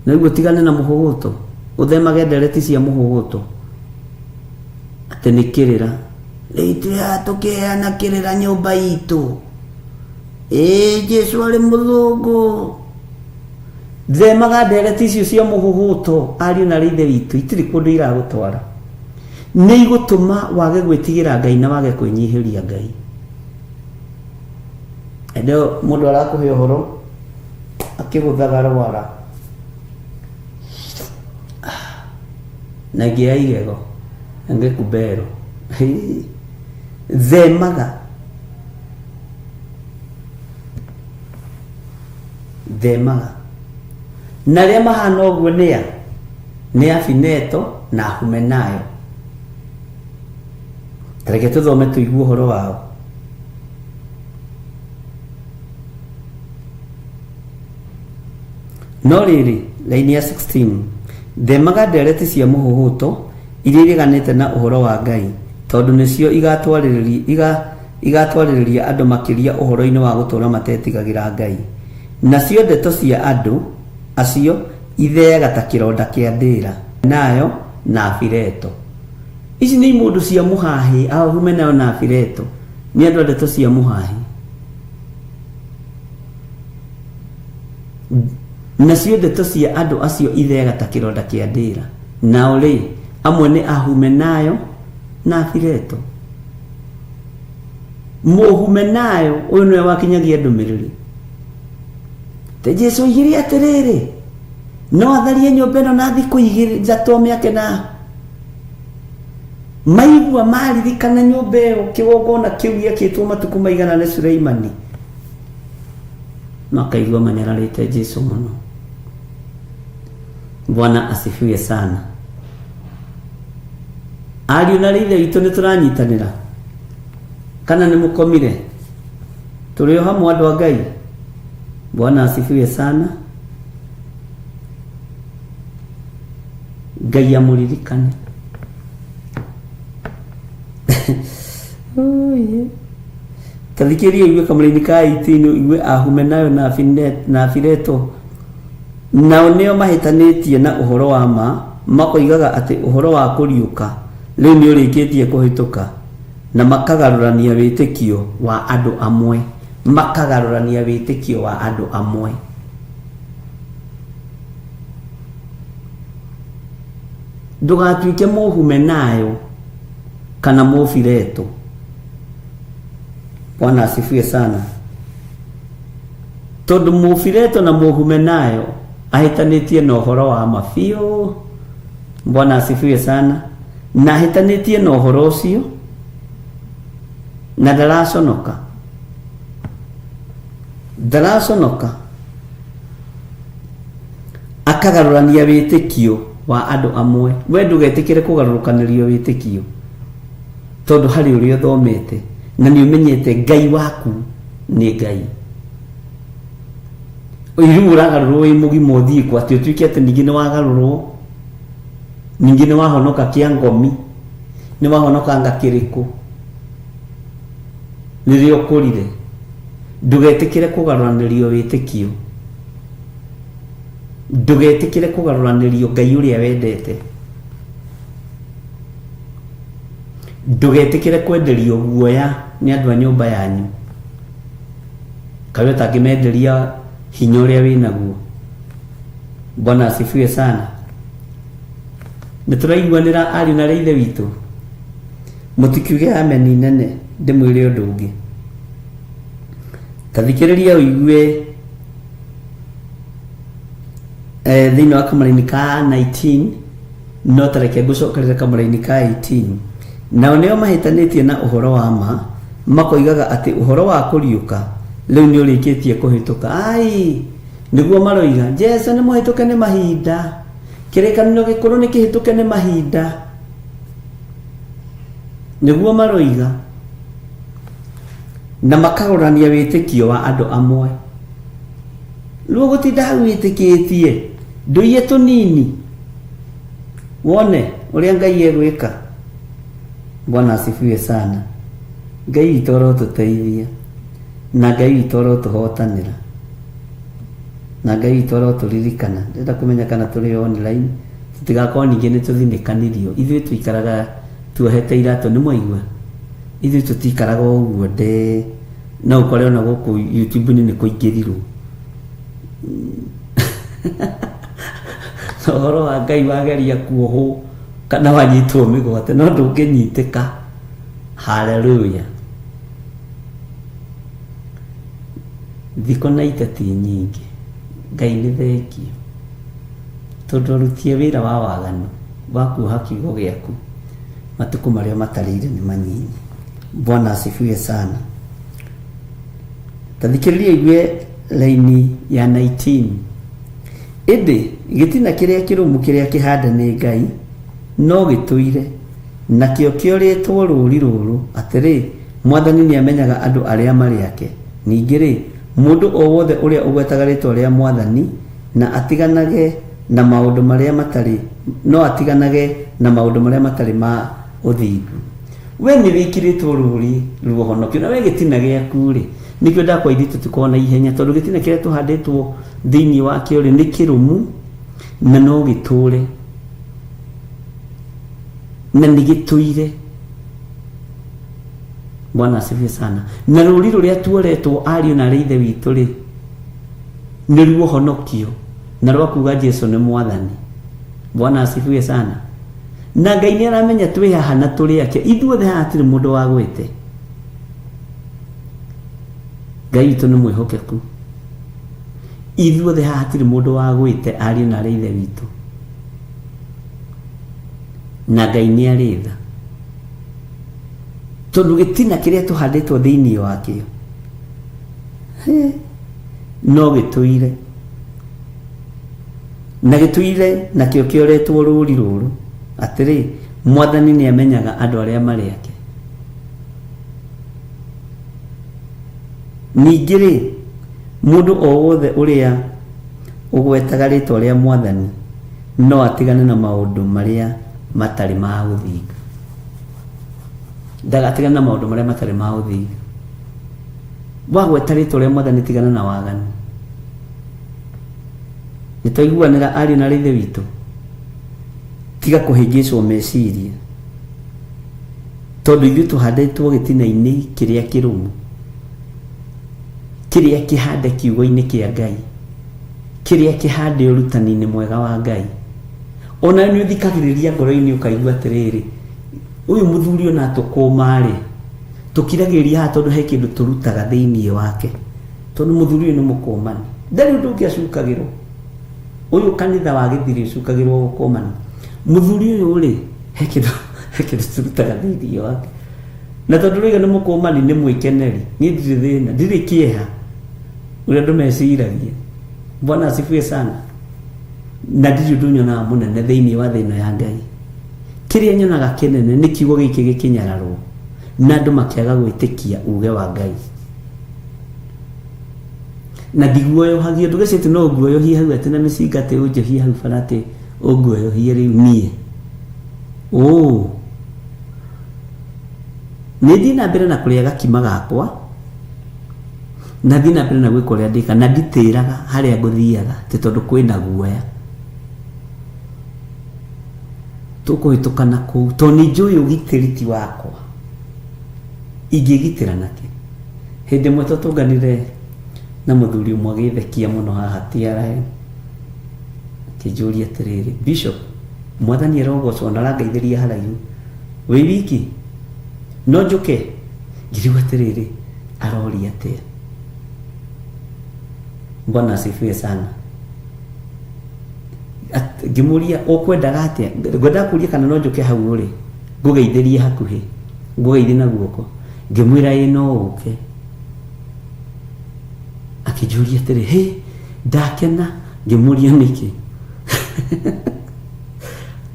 Na igwo tigane na muhuhuto, uthemage ndereti cia muhuhuto. Ati nikirira leitira tukiana kirira nyumba itu. Jesu ari muthungu. Themaga ndereti icio cia muhuhuto ariu na rithe witu itiri kundu iragutwara. Ni igutuma wage gwitigira Ngai na wage kwinyihiria Ngai. Endo mundu arakuhe uhoro akiguthaga rwara na ngia igego nge kubero themaga na ria mahana uguo ni Afineto na Humenayo. Tareke tuthome tuigue uhoro wao. No riri laini ya 16 themaga ndereti cia muhuhuto iria ireganite na uhoro wa Ngai, tondu nicio igatwaririria andu makiria uhoro-ini wa gutura matetigagira Ngai. Nacio ndeto cia andu acio itheaga ta kironda kia ndira nayo na Afileto. Ici ni mundu cia muhahi au Humenayo na Afileto ni andu ndeto cia muhahi. Nacio ndeto cia andu acio itheaga ta kironda kia ndira nao rĩ amwe nĩ Ahumenayo na Fileto. Mũhumenayo ũyũ nĩwe wakinyagia ndũmĩrĩri te Jesũ igĩrĩ atĩrĩrĩ no atharie nyũmba ĩno na thikũ igĩrĩ njatwo mĩake na maigua maririkana nyũmba ĩyo kĩgongona kĩu gĩakĩtwo matukũ maigana nĩ Suleimani, makaigua manyararĩte Jesũ mũno. Bwana asifiwe sana. Ariũ na ithe witũ nĩ tũranyitanĩra kana nĩ mũkomire? Tũrĩ o hamwe andũ a Ngai. Bwana asifiwe sana. Ngai amũririkane. Tathikĩria iwe kamũra-inĩ ka 18 iwe Ahumenayo na Fileto nao nĩo mahĩtanĩtie na ũhoro wa ma, makoigaga atĩ ũhoro wa kũriũka rĩu nĩ ũrĩkĩtie kũhĩtũka, na makagarũrania wĩtĩkio wa andũ amwe, makagarũrania wĩtĩkio wa andũ amwe. Ndũgatuĩke Mũhumenayo kana Mũfileto. Bwana asifiwe sana. Tondũ Mũfileto na Mũhumenayo ahĩtanĩtie na ũhoro wa mabiũ. Bwana asifiwe sana. Na ahĩtanĩtie na ũhoro ũcio na ndaraconoka akagarũrania wĩtĩkio wa andũ amwe. We ndũgetĩkĩre kũgarũrũkanĩrio wĩtĩkio, tondũ harĩ ũrĩa ũthomete na nĩ ũmenyete Ngai waku nĩ Ngai. Rĩu ũragarũrwo wĩ mũgima ũthiĩ kwa atĩ ũtuĩke atĩ ningĩ nĩ wagarũrwo, ningĩ nĩ wahonoka kĩa ngomi, nĩ wahonoka ngakĩrĩkũ rĩrĩa ũkũrire. Ndũgetĩkĩre kũgarũranĩrio wĩtĩkio, ndũgetĩkĩre kũgarũranĩrio Ngai ũrĩa wendete, ndũgetĩkĩre kwenderio guoya nĩ andũ a nyũmba yanyu, kana ũtangĩmenderia hinya ũrĩa wĩnaguo. Bwana asifiwe sana. Nĩ tũraiguanĩra ariũ na ithe witũ? Mũtikiuge ameni nene ndĩmwĩre ũndũ ũngĩ. Tathikĩrĩria ũigue thĩinĩ wa kamũra-inĩ ka 19, no tareke ngũcokerere kamũra-inĩ ka 18. Nao nĩo mahĩtanĩtie na ũhoro wa ma, makoigaga atĩ ũhoro wa kũriũka rĩu nĩ ũrĩkĩtie kũhĩtũka. Ai, nĩguo maroiga Jesũ nĩ mũhĩtũke nĩ mahinda, kĩrĩkanĩro gĩkũrũ nĩ kĩhĩtũke nĩ mahinda. Nĩguo maroiga na makagũrania wĩtĩkio wa andũ amwe. Rĩu gũtinda hau wĩtĩkĩtie ndũiye tũnini wone ũrĩa Ngai egwĩka. Bwana asifiwe sana. Ngai witũ arotũteithia na Ngai witũ arotũhotanĩra na Ngai witũ arotũririkana. Ndĩrenda kũmenya kana tũrĩ online, tũtigakorwo ningĩ nĩ tũthinĩkanirio. Ithuĩ tũikaraga tuohete iratũ, nĩ mwaigua? Ithuĩ tũtikaraga ũguo nde, no ũkore ona gũkũ YouTube-inĩ nĩ kũingĩrirwo. Ũhoro wa Ngai wageria kuohwo kana wanyitwo mĩgwate no ndũngĩnyitĩka. Haleluya. Thikũ na iteti nyingĩ Ngai nĩ thengio tondũ ũrutie wĩra wa waganu wa kuoha kiugo gĩaku matukũ marĩa matarĩire nĩ manyinyi. Bwana asifiwe sana. Tathikĩrĩria igue laini ya 19. Ĩndĩ gĩtina kĩrĩa kĩrũmu kĩrĩa kĩhande nĩ Ngai no gĩtũire, nakĩo kĩorĩtwo rũũri rũrũ atĩrĩ, Mwathani nĩ amenyaga andũ arĩa marĩ ake. Ningĩ rĩ, mũndũ o wothe ũrĩa ũgwetaga rĩtwa rĩa Mwathani na atiganage na maũndũ marĩa matarĩ, no atiganage na maũndũ marĩa matarĩ ma ũthingu. We nĩ wĩkĩrĩtwo rũũri rũhonokio, na we gĩtina gĩaku rĩ, nĩkĩo ndakwa ithuĩ tũtikorwo na ihenya, tondũ gĩtina kĩrĩa tũhandĩtwo thĩinĩ wa kĩo rĩ nĩ kĩrũmu na no gĩtũre na nĩ gĩtũire. Bwana asifiwe sana. Na rũũri rũrĩa tuoretwo ariũ na ithe witũ rĩ nĩ ruo honokio na rwa kuga Jesũ nĩ Mwathani. Bwana asifiwe sana. Na Ngai nĩ aramenya twĩ haha na tũrĩ ake, ithuothe haha hatirĩ mũndũ wa gwĩte. Ngai witũ nĩ mwĩhokeku. Ithuothe haha hatirĩ mũndũ wa gwĩte, ariũ na ithe witũ. Na Ngai nĩ arĩ tha, tondũ gĩtina kĩrĩa tũhandĩtwo thĩinĩ wakĩo no gĩtũire, na gĩtũire nakĩo kĩoretwo rũri rũrũ atĩrĩ, Mwathani nĩ amenyaga andũ arĩa marĩ ake. Ningĩ rĩ, mũndũ o wothe ũrĩa ũgwetaga rĩtwa rĩa Mwathani no atigane na maũndũ marĩa matarĩ ma gũthinga. Ndagatigane na maũndũ marĩa matarĩ ma gũthinga. Wagweta rĩtwa rĩa Mwathani tigana na waganu. Nĩtwaiguanĩra ariũ na ithe witũ, tiga kũhĩngĩcwo meciria, tondũ ithuĩ tũhandĩtwo gĩtina-inĩ kĩrĩa kĩrũmu, kĩrĩa kĩhande kiugo-inĩ kĩa Ngai, kĩrĩa kĩhande ũrutani-inĩ mwega wa Ngai. Ona nĩ ũthikagĩrĩria ngoro-inĩ ũkaigua atĩrĩrĩ, ũyũ mũthuri ona tũkũmarĩ, tũkiragĩrĩria haha tondũ he kĩndũ tũrutaga thĩinĩ wake, tondũ mũthuri ũyũ nĩ mũkũmani, ndarĩ ũndũ ũngĩ acukagĩrwo. Ũyũ kanitha wa gĩthiri ũcukagĩrwo gũkũmani, mũthuri ũyũ rĩ, he kĩndũ tũrutaga thĩinĩ wake. Na tondũ rĩga nĩ mũkũmani, nĩ mwĩkeneri, niĩ ndirĩ thĩna, ndirĩ kĩeha ũrĩa andũ meciragia. Bwana asifiwe sana. Na ndirĩ ũndũ nyonaga mũnene thĩinĩ wa thĩna ya Ngai. Kĩrĩa nyonaga kĩnene nĩ kiugo gĩkĩ gĩkinyararwo na andũ makĩaga gwĩtĩkia uge wa Ngai. Na ndiguoyohagia, ndũgecete no nguoyohie hau atĩ na mĩcinga atĩ ũnjohie hau bara atĩ ũnguoyohie rĩu niĩ. Nĩ thiĩ na mbere na kũrĩa gakima gakwa, na thiĩ na mbere na gwĩka ũrĩa ndĩka, na nditĩraga harĩa ngũthiaga tĩ tondũ kwĩna guoya. Tũkũhĩtũka na kũu, tondũ nĩ njũĩ ũgitĩri ti wakwa, ingĩgitĩra nakĩ. Hĩndĩ ĩmwe tũtũnganire na mũthuri ũmwe agĩthekia mũno haha TRM, akĩnjũria atĩrĩrĩ, Bishop, Mwathani arogocwo na arangeithĩria haraihu, wĩ wiki no njũke? Ngĩrigwo atĩrĩrĩ, aroria atĩa? Bwana asifiwe sana. Ngĩmũria ũkwendaga atĩa? Ngwendaga kũria kana no njũke hau ũrĩ ngũgeithĩrie hakuhĩ, ngũgeithie na guoko? Ngĩmwĩra ĩ no ũke. Akĩnjũria atĩrĩ, ndakena. Ngĩmũria nĩkĩ?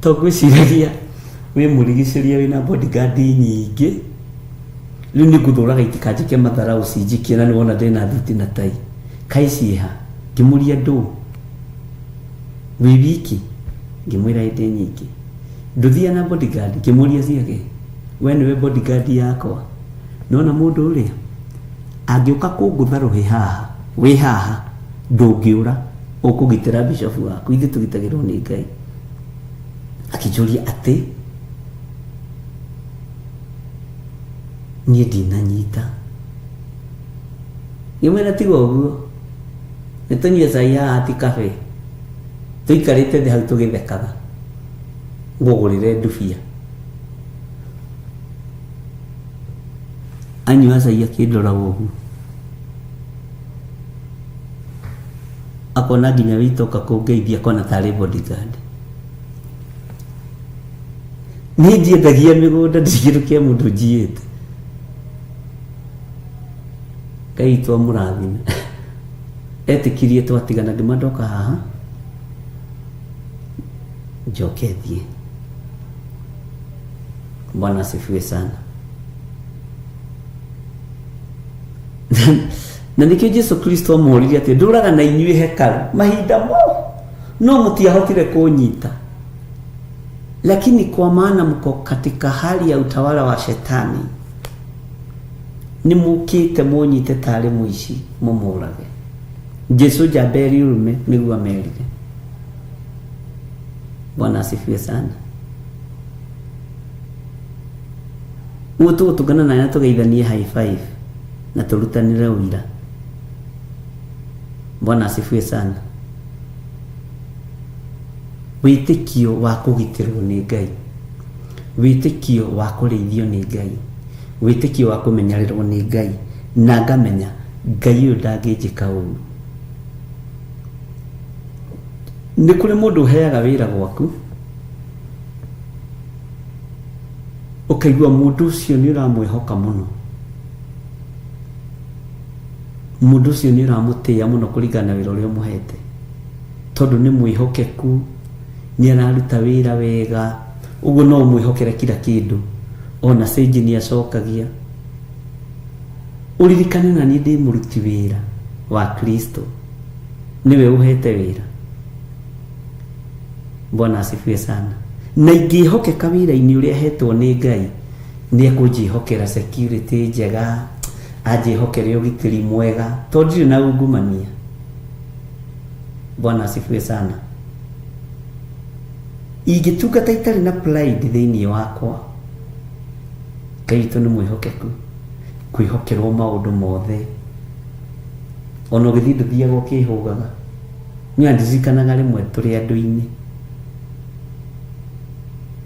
To ngwĩciragia wĩ mũrigicĩria wĩna bodyguard nyingĩ, rĩu nĩ ngũthũraga itikanjĩke matharaũ cinjikie, na nĩwona ndĩna thuti na tai, kaĩ ciĩha? Ngĩmũria ndũ, wĩ wiki? Ngĩmwĩra ĩndĩ nyingĩ. Ndũthia na bodyguard? Ngĩmũria ciake, we nĩwe bodyguard yakwa? Nona mũndũ ũrĩa angĩũka kũngũtha rũhĩ haha, wĩ haha, ndũngĩũra, ũkũgitĩra bishop waku, ithuĩ tũgitagĩrwo nĩ Ngai. Akĩnjũria atĩ niĩ ndinanyita. Ngĩmwĩra tiga ũguo, nĩtũnyue cai haha ti kabe, tũikarĩte thĩ hau tũgĩthekaga, ngũgũrĩre ndubia. Anyua cai akĩndora ũguo, akona nginya witoka kũngeithia, akona tarĩ bodyguard. Niĩ ndiendagia mĩgũnda, ndirĩ kĩa mũndũ njiĩte. Ngai twamũrathime, etĩkirie twatigana, ndĩma ndoka haha njoke thiĩ. Bwana asifiwe sana. Na nĩkĩo Jesu Kristo amũririe atĩ ndũraga na inyuĩ hekalu mahinda mo, no mũtiahotire kũnyita, lakini kwa maana mko katika hali ya utawala wa shetani, ni mukite munyite tarĩ mũici mũmũrage. Jesu jaberi urume nĩguo amerire. Bwana asifiwe sana. Mũtu tũgana na tũgeithanie high five na tũrutanĩre ũira. Bwana asifiwe sana. wĩtĩkio wa kũgitĩrwo nĩ Ngai, wĩtĩkio wa kũrĩithio nĩ Ngai, wĩtĩkio wa kũmenyererwo nĩ Ngai, na ngamenya Ngai ũyũ ndangĩnjĩka ũru. Nĩ kũrĩ mũndũ ũheaga wĩra gwaku, ũkaigua mũndũ ũcio nĩ ũramwĩhoka mũno, mũndũ ũcio nĩ ũramũtĩĩa mũno kũringana na wĩra ũrĩa ũmũhete, tondũ nĩ mwĩhokeku, nĩ araruta wĩra wega, ũguo no ũmwĩhokere kila kĩndũ, ona cenji nĩ acokagia. Ũririkane na niĩ ndĩ mũruti wĩra wa Kristo, niwe ũhete wĩra. Bwana asifiwe sana. Na ingĩhokeka wĩra-inĩ ũrĩa hetwo nĩ Ngai, nĩ ekũnjĩhokera security njega, anjĩhokere ũgitĩri mwega, tondũ ndirĩ na ungumania. Bwana asifiwe sana. Ingĩtungata itarĩ na pride thĩinĩ wakwa, Ngai witũ nĩ mwĩhokeku, kwĩhokerwo maũndũ mothe. Ona ũgĩthiĩ ndũthiaga ũkĩhũgaga. Niĩ ndirikanaga rĩmwe tũrĩ andũ-inĩ,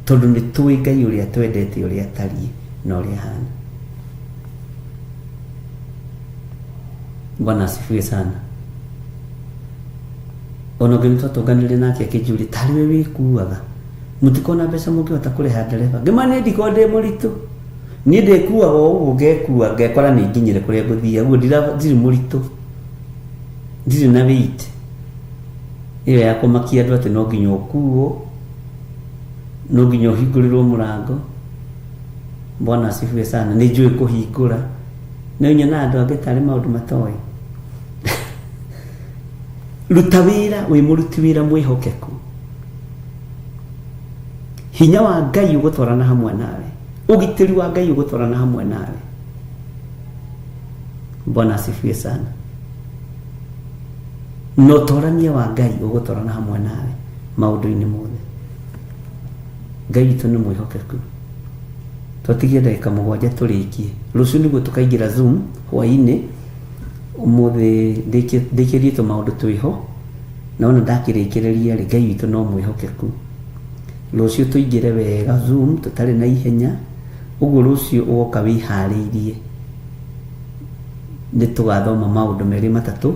tondũ nĩ tũĩ Ngai ũrĩa twendete, ũrĩa atariĩ na ũrĩa hana. Bwana asifiwe sana. Ona ũngĩ nĩtwatũnganire nake akĩnjũria, tarĩ we wĩkuaga, mũtikona mbeca mũngĩhota kũrĩha ndereba? Ngĩma niĩ ndiko ndĩ mũritũ, niĩ ndĩkuaga o ũguo, ngekua ngekora nĩ nginyĩre kũrĩa ngũthiaga, ũguo ndirĩ mũritũ, ndirĩ na weight ĩyo ya kũmakia andũ atĩ no nginya ũkuo, no nginya ũhingũrĩrwo mũrango. Bwana asifiwe sana. Nĩ njũĩ kũhingũra, na nyona andũ angĩ tarĩ maũndũ matoĩ. Ruta wĩra, wĩ mũruti wĩra mwĩhokeku, hinya wa Ngai ũgũtwarana hamwe nawe, ũgitĩri wa Ngai ũgũtwarana hamwe nawe. Bwana asifiwe sana. No ũtorania wa Ngai ũgũtwarana hamwe nawe maũndũ-inĩ mothe. Ngai witũ nĩ mwĩhokeku. Twatigie ndagĩka 7 tũrĩkie. Rũciũ nĩguo tũkaingĩra Zoom hwaĩ-inĩ. Ũmũthĩ ndĩkĩrie tũmaũndũ twĩho, na ona ndakĩrĩkĩrĩria rĩ, Ngai witũ no mwĩhokeku. Rũciũ tũingĩre wega Zoom, tũtarĩ na ihenya, ũguo rũciũ ũgoka wĩharĩirie. Nĩ tũgathoma maũndũ merĩ matatũ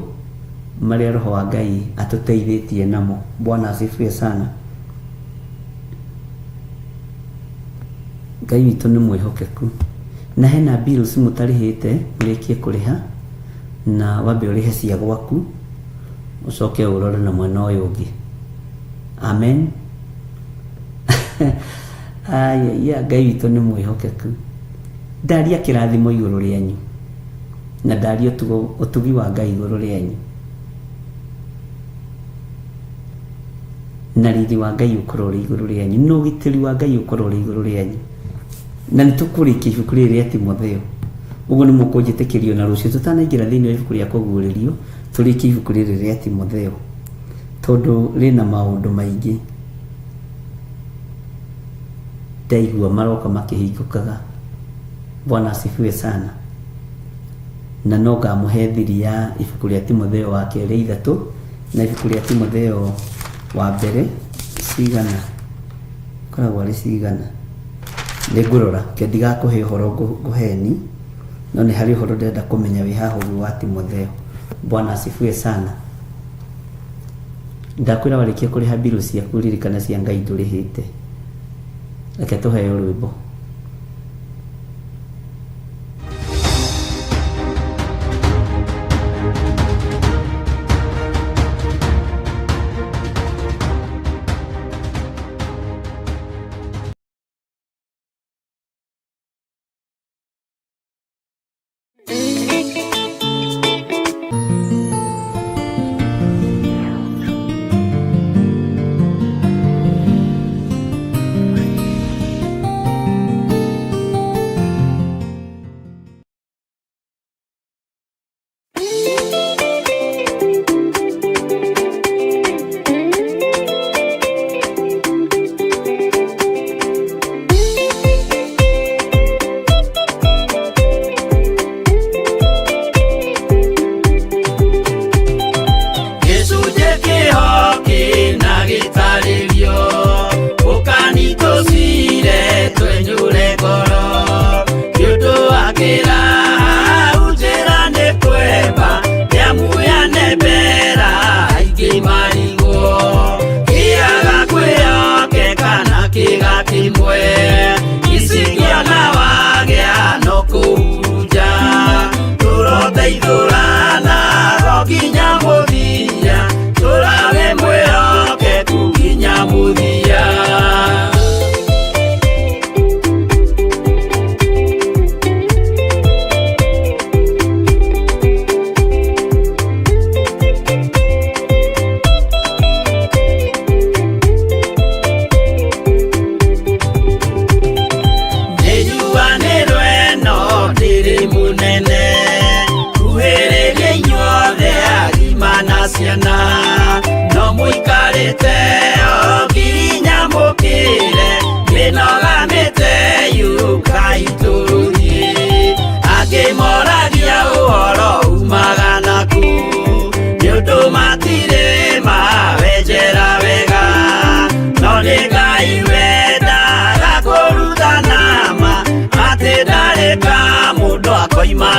marĩa Roho wa Ngai atũteithĩtie namo. Bwana asifiwe sana. Ngai witũ nĩ mwĩhokeku. Na hena bills mũtarĩhĩte, mũrĩkie kũrĩha, na wambe ũrĩhe cia gwaku, ũcoke ũrore na mwena ũyũ ũngĩ. Amen. Ngai witũ nĩ mwĩhokeku. Ndaria kĩrathimo igũrũ rĩanyu, na ndaria ũtugi wa Ngai igũrũ rĩanyu, na rithi wa Ngai ũkorwo ũrĩ igũrũ rĩanyu, na ũgitĩri wa Ngai ũkorwo ũrĩ igũrũ rĩanyu. Na nĩ tũkũrĩkia ibuku rĩrĩ rĩa Timotheo, ũguo nĩ mũkũnjĩtĩkĩrio, na rũciũ tũtanaingĩra thĩinĩ wa ibuku rĩa kũguũrĩrio, tũrĩkie ibuku rĩrĩ rĩa Timotheo, tondũ rĩna maũndũ maingĩ ndaigua maroka makĩhingũkaga. Bwana asifiwe sana. Na no ngamũhe thiri ya ibuku rĩa Timotheo wa kerĩ 3 na ibuku rĩa Timotheo wa mbere cigana, koragwo arĩ cigana, nĩ ngũrora ke ndigakũhe ũhoro ngũheni, no nĩ harĩ ũhoro ndenda kũmenya wĩ haha ũguo wa Timotheo. Bwana asifiwe sana. Ndakwĩra warĩkia kũrĩha mbirũ ciaku, ririkana cia Ngai ndũrĩhĩte. Reke tũheo rwĩmbo.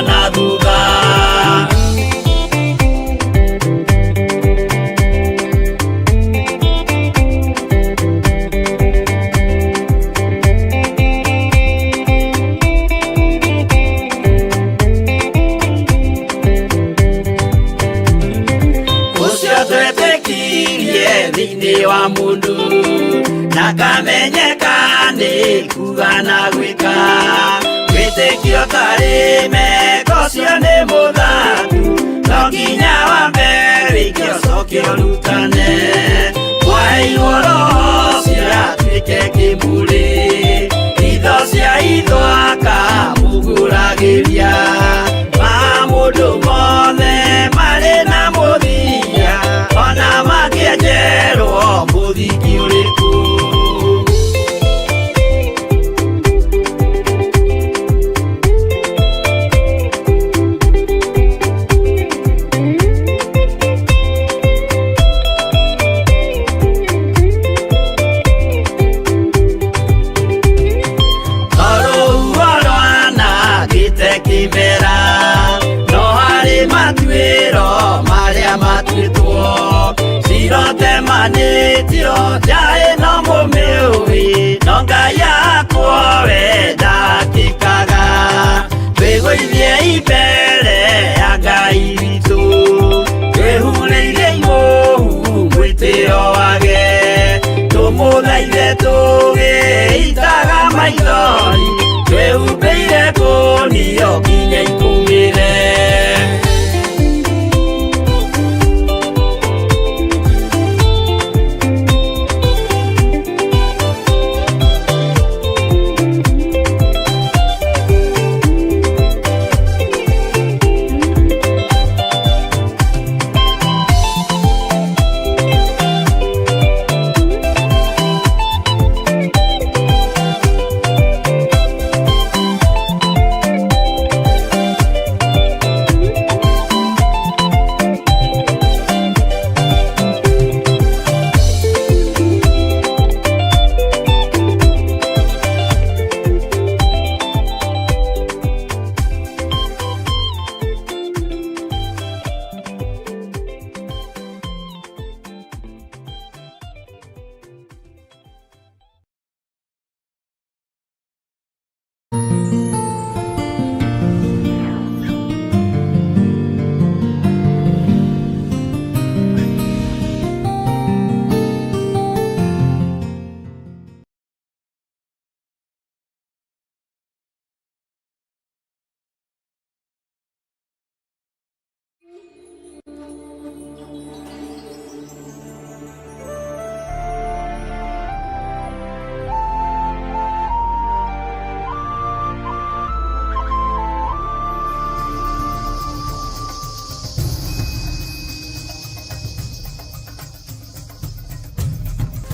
na thutha. Thĩinĩ wa mũndũ na kamenyeka nĩ kuga na gwĩka, wĩtĩkio tarĩ meko ũcio nĩ mũthatu, no nginya wambe wĩke ũcoke ũrutane, kwa igũrũ ciatuĩke kĩmũrĩ, itho cia ithwaka mũguragĩria, ma mũndũ mothe marĩ na mũthia, ona makĩenjerwo mũthingi ũrĩkũ. Kĩmera no harĩ matuĩro marĩa matuĩtwo, cirotemanĩtio njaĩ no mũmĩũĩ, no Ngai akwo we ndakĩkaga, twĩgũithie imbere ya Ngai witũ, twĩhurĩire imũhu mwĩtĩo wage, tũmũthaithe tũgĩitaga maithori, twĩhumbĩire ngũnio nginya ikumĩre.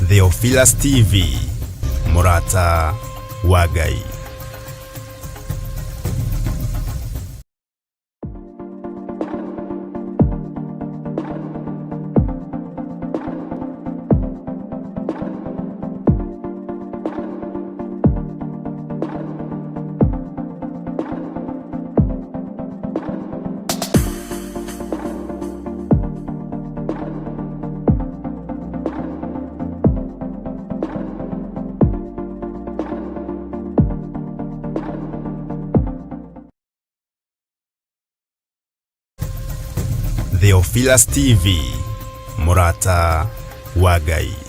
Theophilus TV, mũrata wa Ngai. Theophilus TV, mũrata wa Ngai.